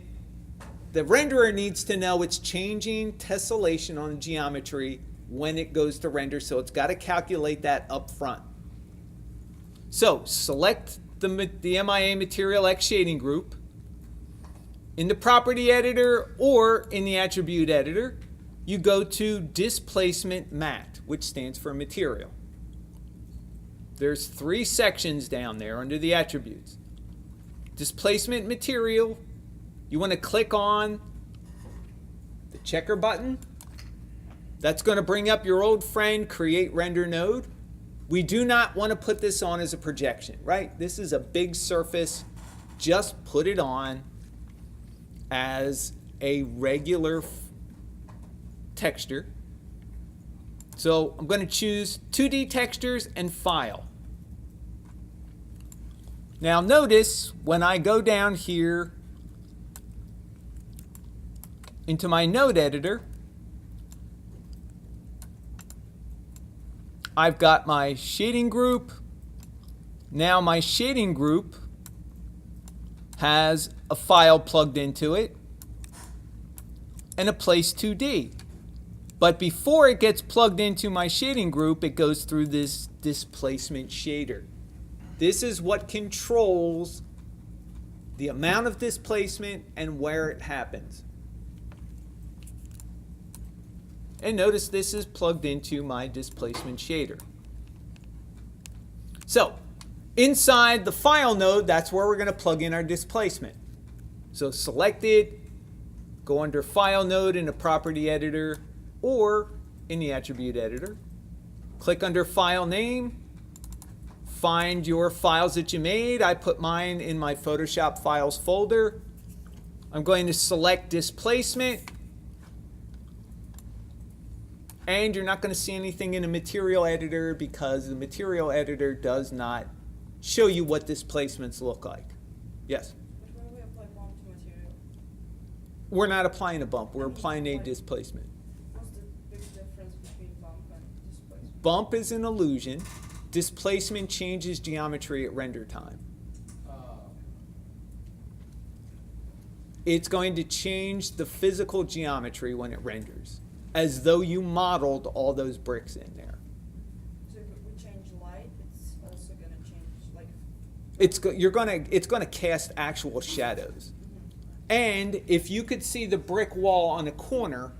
The renderer needs to know it's changing tessellation on geometry when it goes to render, so it's got to calculate that up front. So select the MIA Material X shading group in the property editor or in the attribute editor. You go to displacement mat, which stands for material. There's 3 sections down there under the attributes. Displacement material, you want to click on the checker button. That's going to bring up your old friend create render node. We do not want to put this on as a projection, right? This is a big surface. Just put it on as a regular texture. So I'm going to choose 2D textures and file. Now notice when I go down here into my node editor, I've got my shading group. Now my shading group has a file plugged into it and a place 2D. But before it gets plugged into my shading group, it goes through this displacement shader. This is what controls the amount of displacement and where it happens. And notice this is plugged into my displacement shader. So inside the file node, that's where we're going to plug in our displacement. So select it, go under file node in the property editor or in the attribute editor. Click under file name, find your files that you made. I put mine in my Photoshop files folder. I'm going to select displacement. And you're not going to see anything in the material editor because the material editor does not show you what displacements look like. Yes? But when we apply bump to material, We're not applying a bump. We're applying a displacement. what's the big difference between bump and displacement? Bump is an illusion. Displacement changes geometry at render time. It's going to change the physical geometry when it renders, as though you modeled all those bricks in there. So we it's gonna cast actual shadows. And if you could see the brick wall on the corner,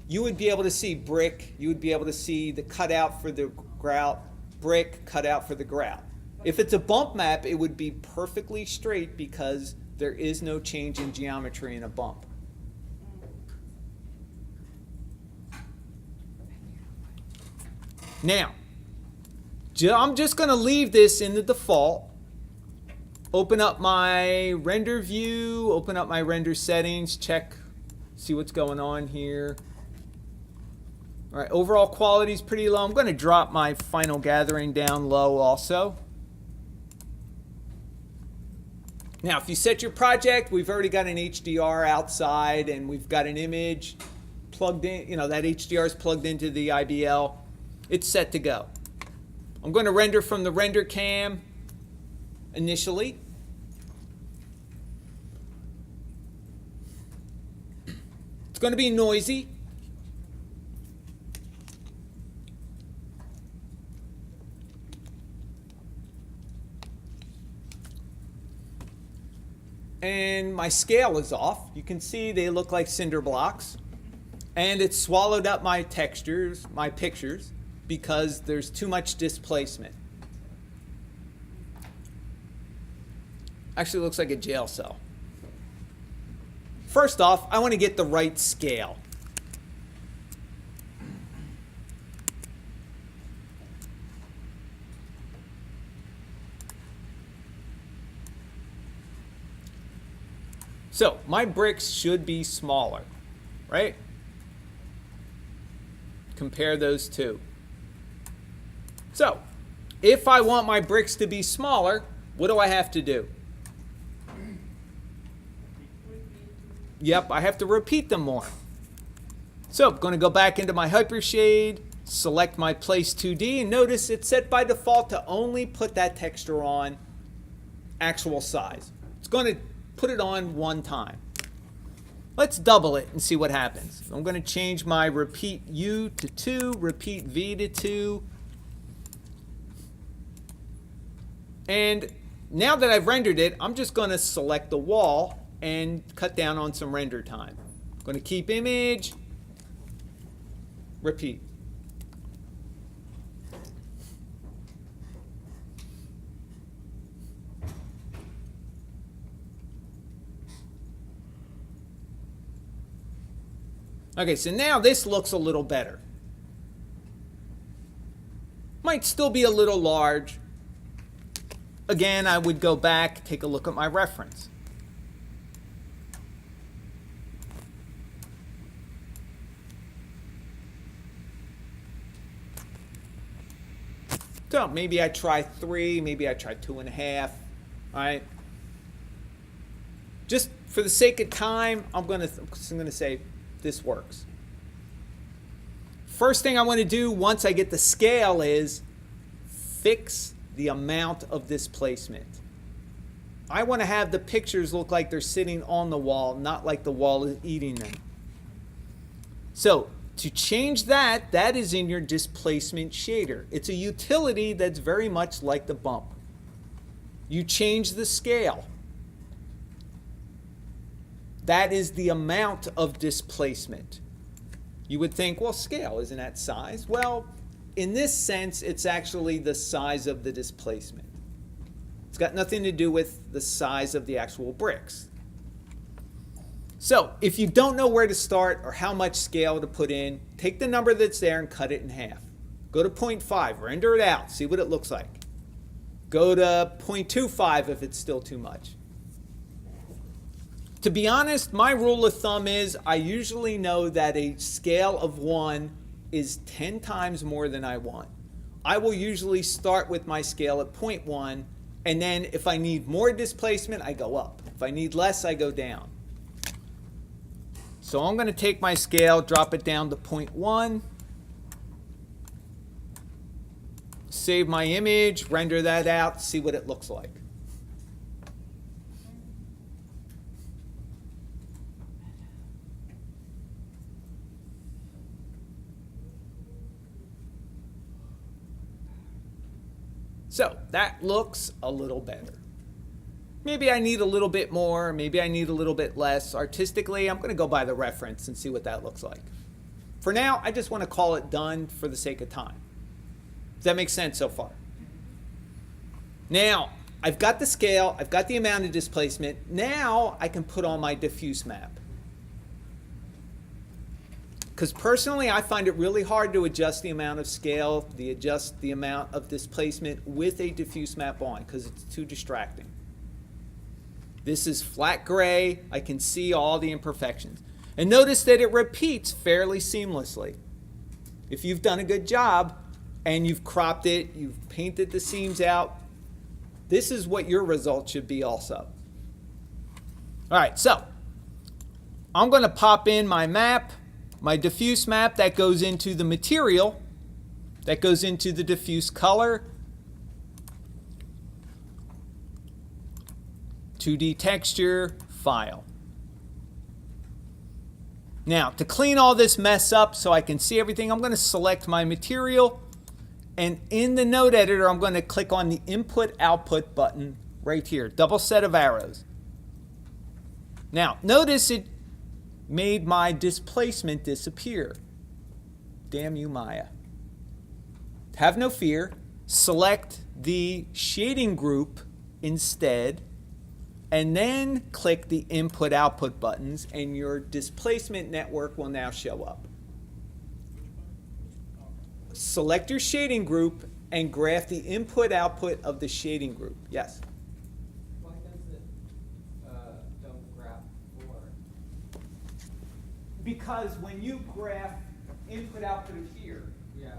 you would be able to see brick. You would be able to see the cutout for the grout, brick cutout for the grout. If it's a bump map, it would be perfectly straight because there is no change in geometry in a bump. Now, I'm just going to leave this in the default. Open up my render view, open up my render settings, check, see what's going on here. All right, overall quality is pretty low. I'm going to drop my final gathering down low also. Now, if you set your project, we've already got an HDR outside and we've got an image plugged in, you know, that HDR is plugged into the IBL. It's set to go. I'm going to render from the render cam initially. It's going to be noisy. And my scale is off. You can see they look like cinder blocks. And it swallowed up my textures, my pictures, because there's too much displacement. Actually looks like a jail cell. First off, I want to get the right scale. So my bricks should be smaller, right? Compare those two. So if I want my bricks to be smaller, what do I have to do? Yep, I have to repeat them more. So I'm going to go back into my Hypershade, select my Place 2D, and notice it's set by default to only put that texture on actual size. It's going to put it on one time. Let's double it and see what happens. I'm going to change my repeat U to 2, repeat V to 2. And now that I've rendered it, I'm just going to select the wall and cut down on some render time. I'm going to keep image, repeat. Okay, so now this looks a little better. Might still be a little large. Again, I would go back, take a look at my reference. So maybe I try 3, maybe I try 2.5, all right? Just for the sake of time, I'm gonna say this works. First thing I want to do once I get the scale is fix the amount of displacement. I want to have the pictures look like they're sitting on the wall, not like the wall is eating them. So to change that, that is in your displacement shader. It's a utility that's very much like the bump. You change the scale. That is the amount of displacement. You would think, well, scale, isn't that size? Well, in this sense, it's actually the size of the displacement. It's got nothing to do with the size of the actual bricks. So if you don't know where to start or how much scale to put in, take the number that's there and cut it in half. Go to 0.5, render it out, see what it looks like. Go to 0.25 if it's still too much. To be honest, my rule of thumb is I usually know that a scale of 1 is 10 times more than I want. I will usually start with my scale at 0.1, and then if I need more displacement, I go up. If I need less, I go down. So I'm going to take my scale, drop it down to 0.1, save my image, render that out, see what it looks like. So that looks a little better. Maybe I need a little bit more, maybe I need a little bit less. Artistically, I'm going to go by the reference and see what that looks like. For now, I just want to call it done for the sake of time. Does that make sense so far? Now, I've got the scale, I've got the amount of displacement. Now I can put on my diffuse map. Because personally, I find it really hard to adjust the amount of scale, adjust the amount of displacement with a diffuse map on, because it's too distracting. This is flat gray. I can see all the imperfections. And notice that it repeats fairly seamlessly. If you've done a good job and you've cropped it, you've painted the seams out, this is what your result should be also. All right, so I'm going to pop in my map, my diffuse map that goes into the material, that goes into the diffuse color, 2D texture, file. Now, to clean all this mess up so I can see everything, I'm going to select my material, and in the node editor, I'm going to click on the input-output button right here, double set of arrows. Now, notice it made my displacement disappear. Damn you, Maya. Have no fear. Select the shading group instead, and then click the input-output buttons, and your displacement network will now show up. Select your shading group and graph the input-output of the shading group. Yes? Why does it don't graph 4? Because when you graph input-output of here, Yeah.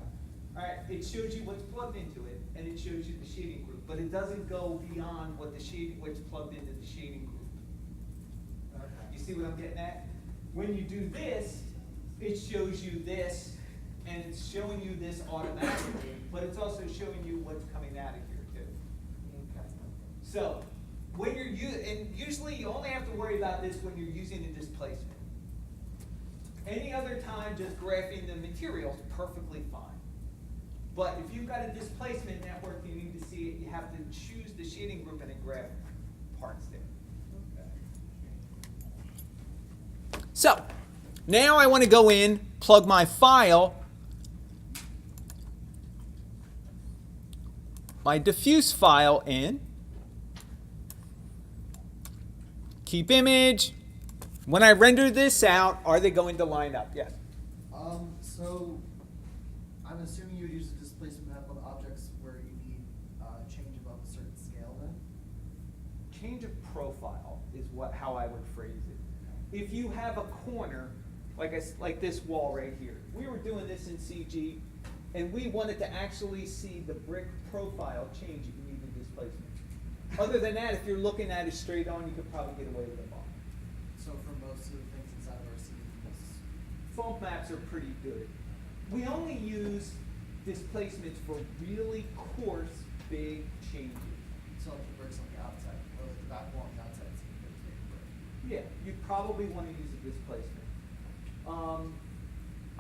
all right, it shows you what's plugged into it, and it shows you the shading group, but it doesn't go beyond what what's plugged into the shading group. Okay. You see what I'm getting at? When you do this, it shows you this, and it's showing you this automatically, but it's also showing you what's coming out of here too. Okay. So, when you're and usually you only have to worry about this when you're using a displacement. Any other time, just graphing the material is perfectly fine. But if you've got a displacement network, you need to see it, you have to choose the shading group and then graph parts there. Okay. So, now I want to go in, plug my file, my diffuse file in, keep image. When I render this out, are they going to line up? Yes. So I'm assuming you would use a displacement map on objects where you need change above a certain scale then? Change of profile is how I would phrase it. If you have a corner, like this wall right here, we were doing this in CG, and we wanted to actually see the brick profile change, you need the displacement. Other than that, if you're looking at it straight on, you could probably get away with it all. So for most of the things inside of our scenes, Foam maps are pretty good. We only use displacements for really coarse, big changes. so if the bricks on the outside, or like the back wall on the outside, it's going to make a brick. Yeah, you probably want to use a displacement.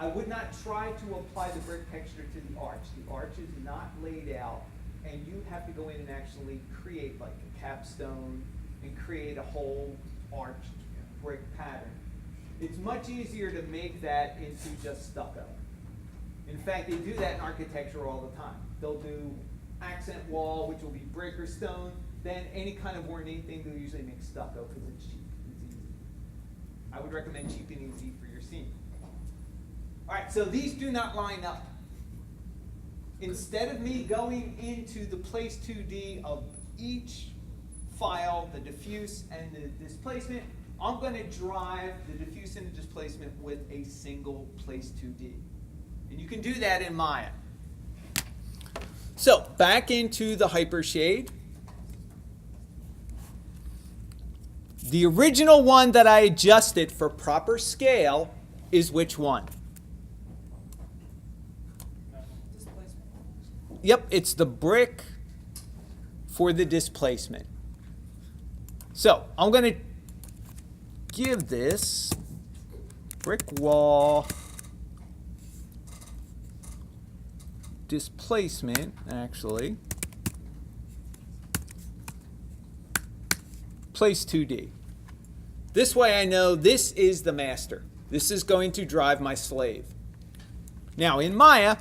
I would not try to apply the brick texture to the arch. The arch is not laid out, and you have to go in and actually create like a capstone and create a whole arched brick pattern. It's much easier to make that into just stucco. In fact, they do that in architecture all the time. They'll do accent wall, which will be brick or stone. Then any kind of ornate thing, they'll usually make stucco because it's cheap. It's easy. I would recommend cheap and easy for your scene. All right, so these do not line up. Instead of me going into the place 2D of each file, the diffuse and the displacement, I'm going to drive the diffuse and the displacement with a single place 2D. And you can do that in Maya. So back into the hypershade. The original one that I adjusted for proper scale is which one? Displacement. Yep, it's the brick for the displacement. So I'm going to give this brick wall displacement, actually. place 2D. This way I know this is the master. This is going to drive my slave. Now in Maya,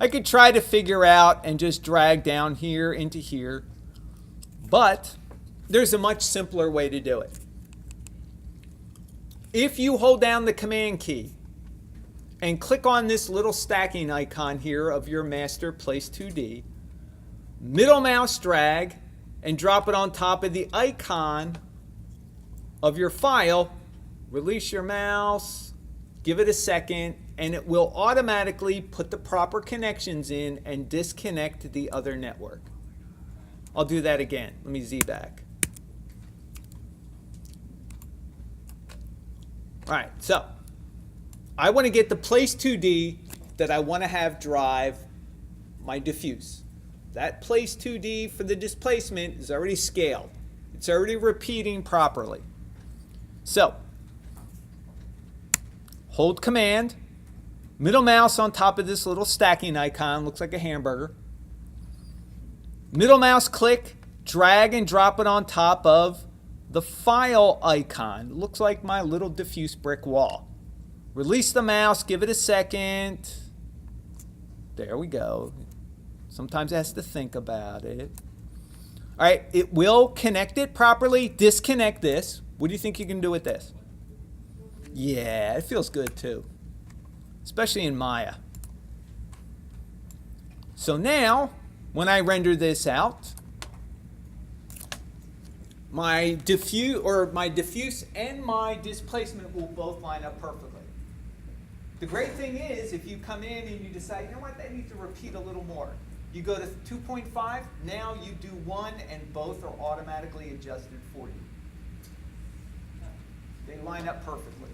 I could try to figure out and just drag down here into here, but there's a much simpler way to do it. If you hold down the command key and click on this little stacking icon here of your master place 2D, middle mouse drag and drop it on top of the icon of your file, release your mouse, give it a second, and it will automatically put the proper connections in and disconnect the other network. I'll do that again. Let me Z back. All right, so I want to get the place 2D that I want to have drive my diffuse. That place 2D for the displacement is already scaled. It's already repeating properly. So, hold command, middle mouse on top of this little stacking icon, looks like a hamburger. Middle mouse click, drag and drop it on top of the file icon. Looks like my little diffuse brick wall. Release the mouse, give it a second. There we go. Sometimes it has to think about it. All right, it will connect it properly, disconnect this. What do you think you can do with this? Yeah, it feels good too, especially in Maya. So now, when I render this out, my diffuse and my displacement will both line up perfectly. The great thing is, if you come in and you decide, you know what, I need to repeat a little more. You go to 2.5, now you do 1, and both are automatically adjusted for you. They line up perfectly.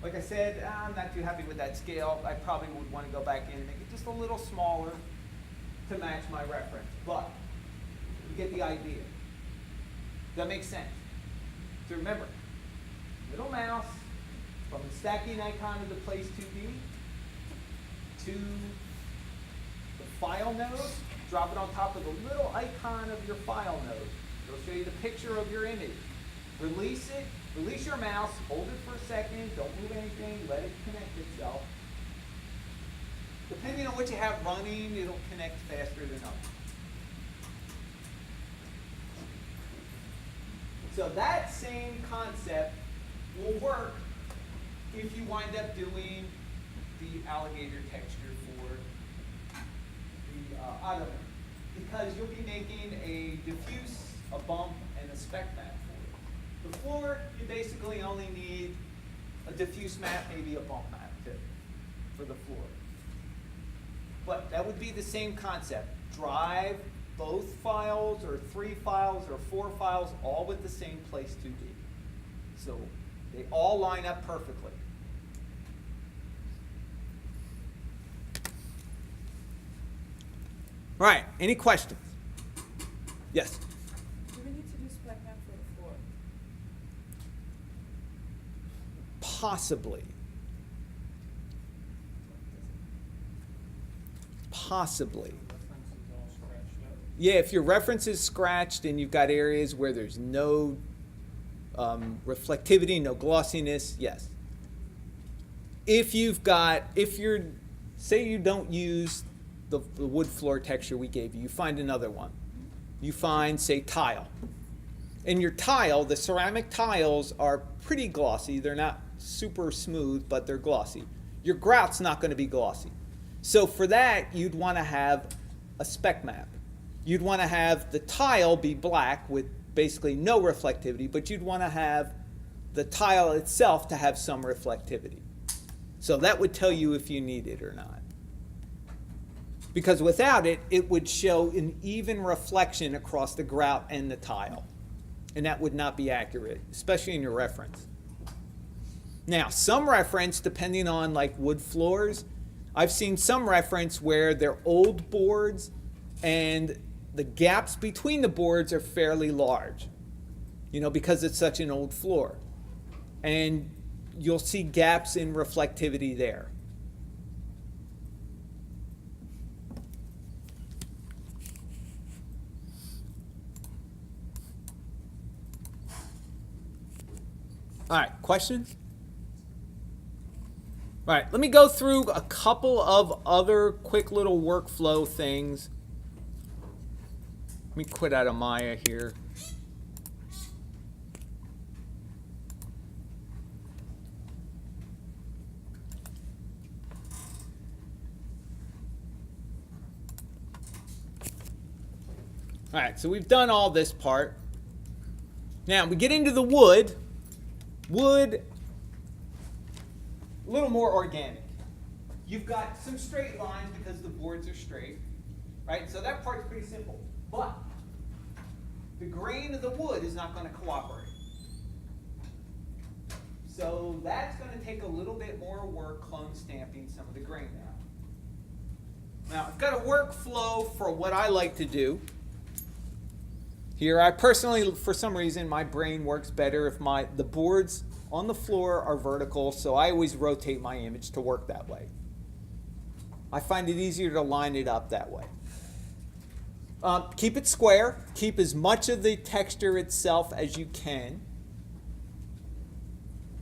Like I said, I'm not too happy with that scale. I probably would want to go back in and make it just a little smaller to match my reference. But you get the idea. Does that make sense? So remember, middle mouse from the stacking icon of the place 2D to the file node, drop it on top of the little icon of your file node. It'll show you the picture of your image. Release it, release your mouse, hold it for a second, don't move anything, let it connect itself. Depending on what you have running, it'll connect faster than others. So that same concept will work if you wind up doing the alligator texture for the ottoman, because you'll be making a diffuse, a bump, and a spec map for it. The floor, you basically only need a diffuse map, maybe a bump map too, for the floor. But that would be the same concept. Drive both files, or 3 files, or 4 files, all with the same place 2D. So they all line up perfectly. All right, any questions? Yes? Do we need to do spec map for the floor? Possibly. Possibly. Reference is all scratched up. Yeah, if your reference is scratched and you've got areas where there's no reflectivity, no glossiness, yes. If you're, say you don't use the wood floor texture we gave you, you find another one. You find, say, tile. And your tile, the ceramic tiles are pretty glossy. They're not super smooth, but they're glossy. Your grout's not going to be glossy. So for that, you'd want to have a spec map. You'd want to have the tile be black with basically no reflectivity, but you'd want to have the tile itself to have some reflectivity. So that would tell you if you need it or not. Because without it, it would show an even reflection across the grout and the tile. And that would not be accurate, especially in your reference. Now, some reference, depending on like wood floors, I've seen some reference where they're old boards and the gaps between the boards are fairly large, you know, because it's such an old floor. And you'll see gaps in reflectivity there. All right, questions? All right, let me go through a couple of other quick little workflow things. Let me quit out of Maya here. All right, so we've done all this part. Now we get into the wood. Wood, a little more organic. You've got some straight lines because the boards are straight, right? So that part's pretty simple. But the grain of the wood is not going to cooperate. So that's going to take a little bit more work clone stamping some of the grain out. Now I've got a workflow for what I like to do. Here, I personally, for some reason, my brain works better if the boards on the floor are vertical, so I always rotate my image to work that way. I find it easier to line it up that way. Keep it square. Keep as much of the texture itself as you can.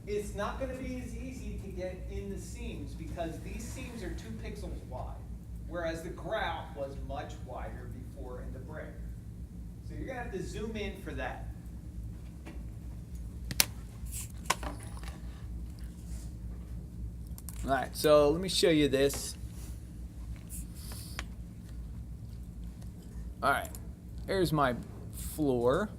It's not going to be as easy to get in the seams because these seams are 2 pixels wide, whereas the grout was much wider before in the brick. So you're going to have to zoom in for that. All right, so let me show you this. All right, here's my floor.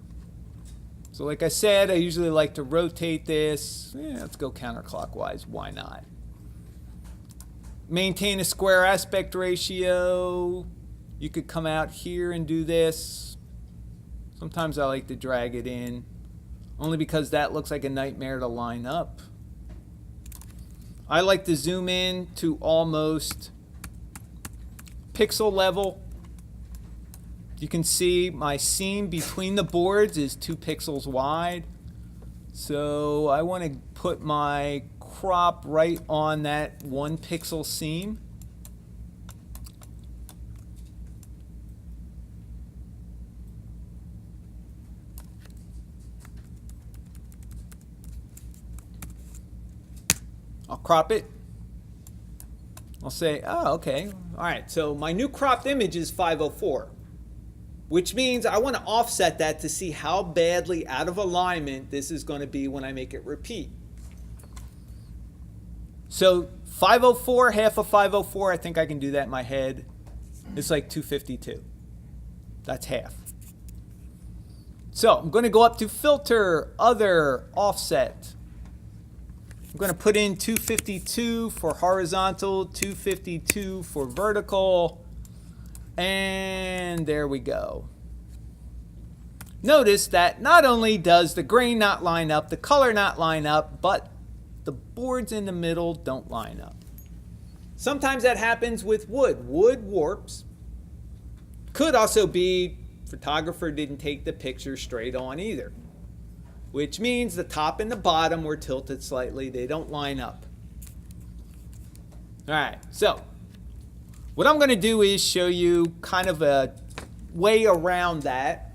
So like I said, I usually like to rotate this. Let's go counterclockwise. Why not? Maintain a square aspect ratio. You could come out here and do this. Sometimes I like to drag it in, only because that looks like a nightmare to line up. I like to zoom in to almost pixel level. You can see my seam between the boards is 2 pixels wide. So I want to put my crop right on that 1 pixel seam. I'll crop it. I'll say, oh, okay. All right, so my new cropped image is 504, which means I want to offset that to see how badly out of alignment this is going to be when I make it repeat. So 504, half of 504, I think I can do that in my head. It's like 252. That's half. So I'm going to go up to Filter, Other, Offset. I'm going to put in 252 for horizontal, 252 for vertical, and there we go. Notice that not only does the grain not line up, the color not line up, but the boards in the middle don't line up. Sometimes that happens with wood. Wood warps. Could also be photographer didn't take the picture straight on either, which means the top and the bottom were tilted slightly. They don't line up. All right, so what I'm going to do is show you kind of a way around that.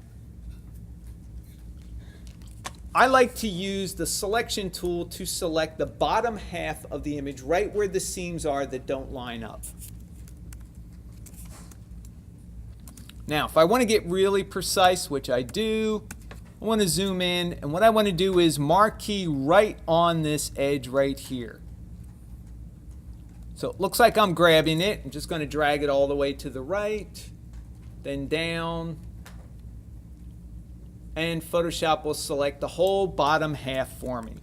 I like to use the selection tool to select the bottom half of the image right where the seams are that don't line up. Now, if I want to get really precise, which I do, I want to zoom in, and what I want to do is marquee right on this edge right here. So it looks like I'm grabbing it. I'm just going to drag it all the way to the right, then down, and Photoshop will select the whole bottom half for me.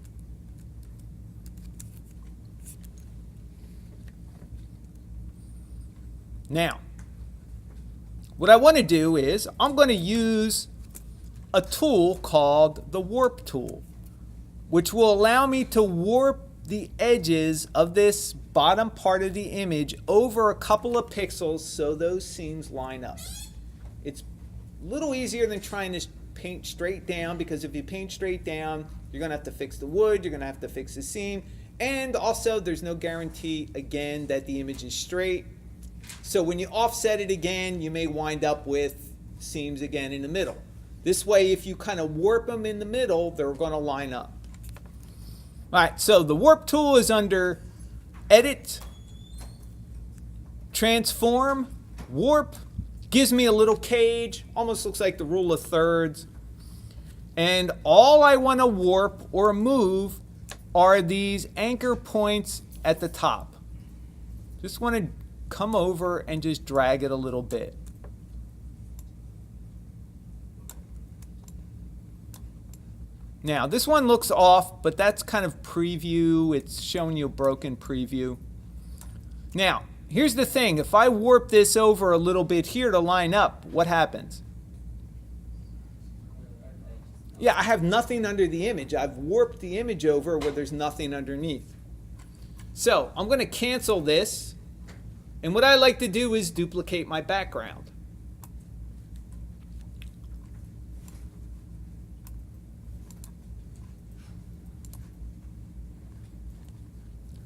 Now, what I want to do is I'm going to use a tool called the warp tool, which will allow me to warp the edges of this bottom part of the image over a couple of pixels so those seams line up. It's a little easier than trying to paint straight down, because if you paint straight down, you're going to have to fix the wood, you're going to have to fix the seam, and also there's no guarantee again that the image is straight. So when you offset it again, you may wind up with seams again in the middle. This way, if you kind of warp them in the middle, they're going to line up. All right, so the warp tool is under Edit, Transform, Warp. Gives me a little cage, almost looks like the rule of thirds. And all I want to warp or move are these anchor points at the top. Just want to come over and just drag it a little bit. Now, this one looks off, but that's kind of preview. It's showing you a broken preview. Now, here's the thing. If I warp this over a little bit here to line up, what happens? Yeah, I have nothing under the image. I've warped the image over where there's nothing underneath. So I'm going to cancel this. And what I like to do is duplicate my background.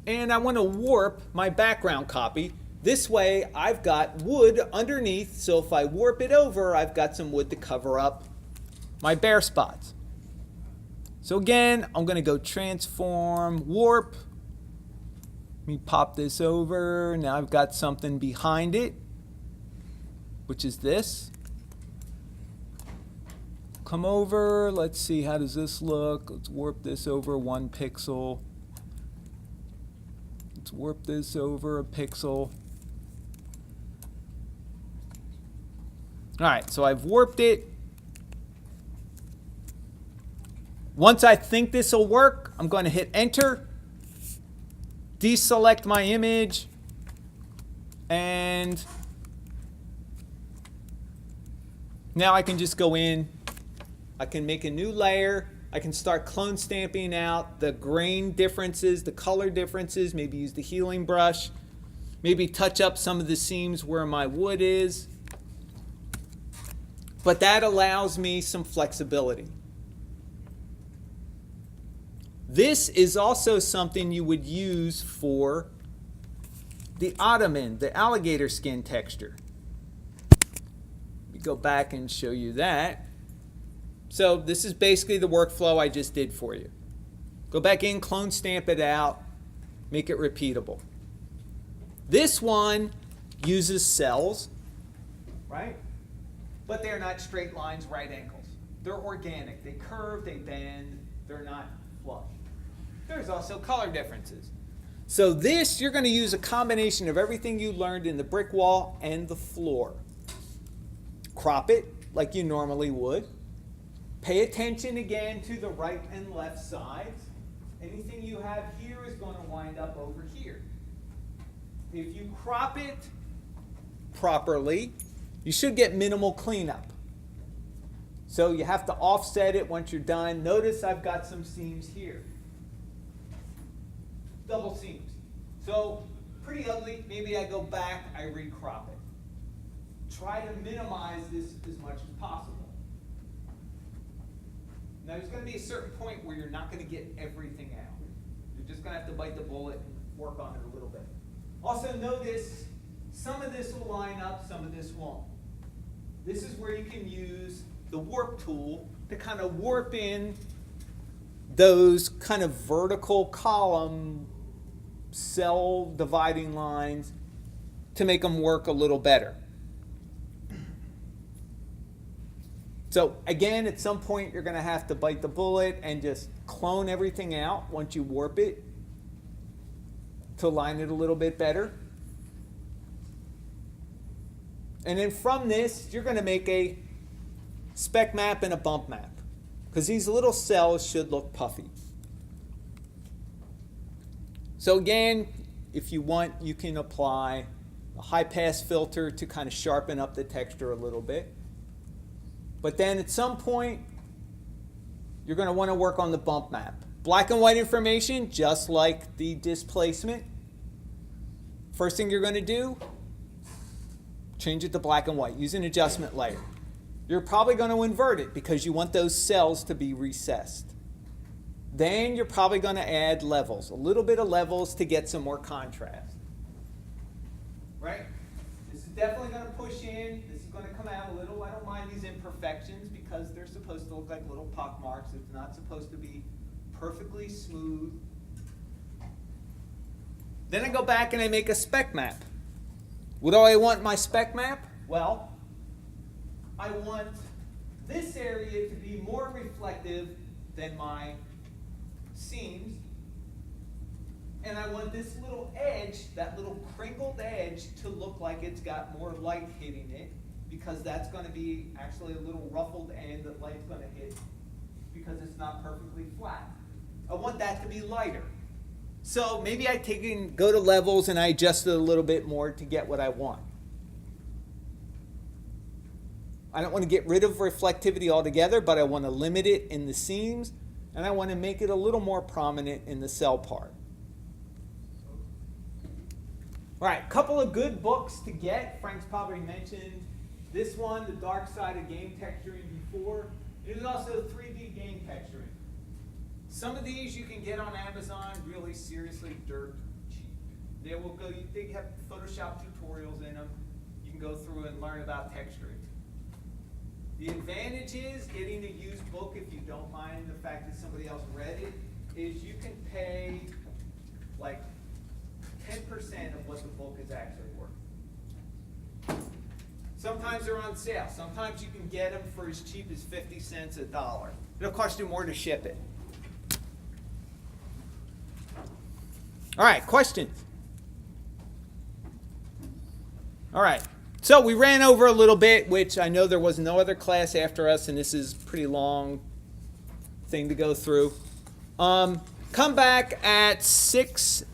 And I want to warp my background copy. This way I've got wood underneath, so if I warp it over, I've got some wood to cover up my bare spots. So again, I'm going to go transform, warp. Let me pop this over. Now I've got something behind it, which is this. Come over, let's see, how does this look? Let's warp this over 1 pixel. Let's warp this over a pixel. All right, so I've warped it. Once I think this will work, I'm going to hit enter, deselect my image, and now I can just go in. I can make a new layer. I can start clone stamping out the grain differences, the color differences, maybe use the healing brush, maybe touch up some of the seams where my wood is. But that allows me some flexibility. This is also something you would use for the ottoman, the alligator skin texture. Let me go back and show you that. So this is basically the workflow I just did for you. Go back in, clone stamp it out, make it repeatable. This one uses cells, right? But they're not straight lines, right angles. They're organic. They curve, they bend, they're not flush. There's also color differences. So this, you're going to use a combination of everything you learned in the brick wall and the floor. Crop it like you normally would. Pay attention again to the right and left sides. Anything you have here is going to wind up over here. If you crop it properly, you should get minimal cleanup. So you have to offset it once you're done. Notice I've got some seams here. Double seams. So pretty ugly. Maybe I go back, I recrop it. Try to minimize this as much as possible. Now there's going to be a certain point where you're not going to get everything out. You're just going to have to bite the bullet and work on it a little bit. Also notice some of this will line up, some of this won't. This is where you can use the warp tool to kind of warp in those kind of vertical column cell dividing lines to make them work a little better. So again, at some point you're going to have to bite the bullet and just clone everything out once you warp it to line it a little bit better. And then from this, you're going to make a spec map and a bump map, because these little cells should look puffy. So again, if you want, you can apply a high pass filter to kind of sharpen up the texture a little bit. But then at some point, you're going to want to work on the bump map. Black and white information, just like the displacement. First thing you're going to do, change it to black and white. Use an adjustment layer. You're probably going to invert it because you want those cells to be recessed. Then you're probably going to add levels, a little bit of levels to get some more contrast. Right? This is definitely going to push in. This is going to come out a little. I don't mind these imperfections because they're supposed to look like little pock marks. It's not supposed to be perfectly smooth Then I go back and I make a spec map. What do I want in my spec map? Well, I want this area to be more reflective than my seams. And I want this little edge, that little crinkled edge, to look like it's got more light hitting it, because that's going to be actually a little ruffled end that light's going to hit because it's not perfectly flat. I want that to be lighter. So maybe I take and go to levels and I adjust it a little bit more to get what I want. I don't want to get rid of reflectivity altogether, but I want to limit it in the seams, and I want to make it a little more prominent in the cell part. All right, a couple of good books to get. Frank's probably mentioned this one, The Dark Side of Game Texturing, before. There's also 3D game texturing. Some of these you can get on Amazon really seriously dirt cheap. They have Photoshop tutorials in them. You can go through and learn about texturing. The advantage is getting a used book, if you don't mind the fact that somebody else read it, is you can pay like 10% of what the book is actually worth. Sometimes they're on sale. Sometimes you can get them for as cheap as 50 cents a dollar. It'll cost you more to ship it. All right, questions? All right, so we ran over a little bit, which I know there was no other class after us, and this is a pretty long thing to go through. Come back at 6:10.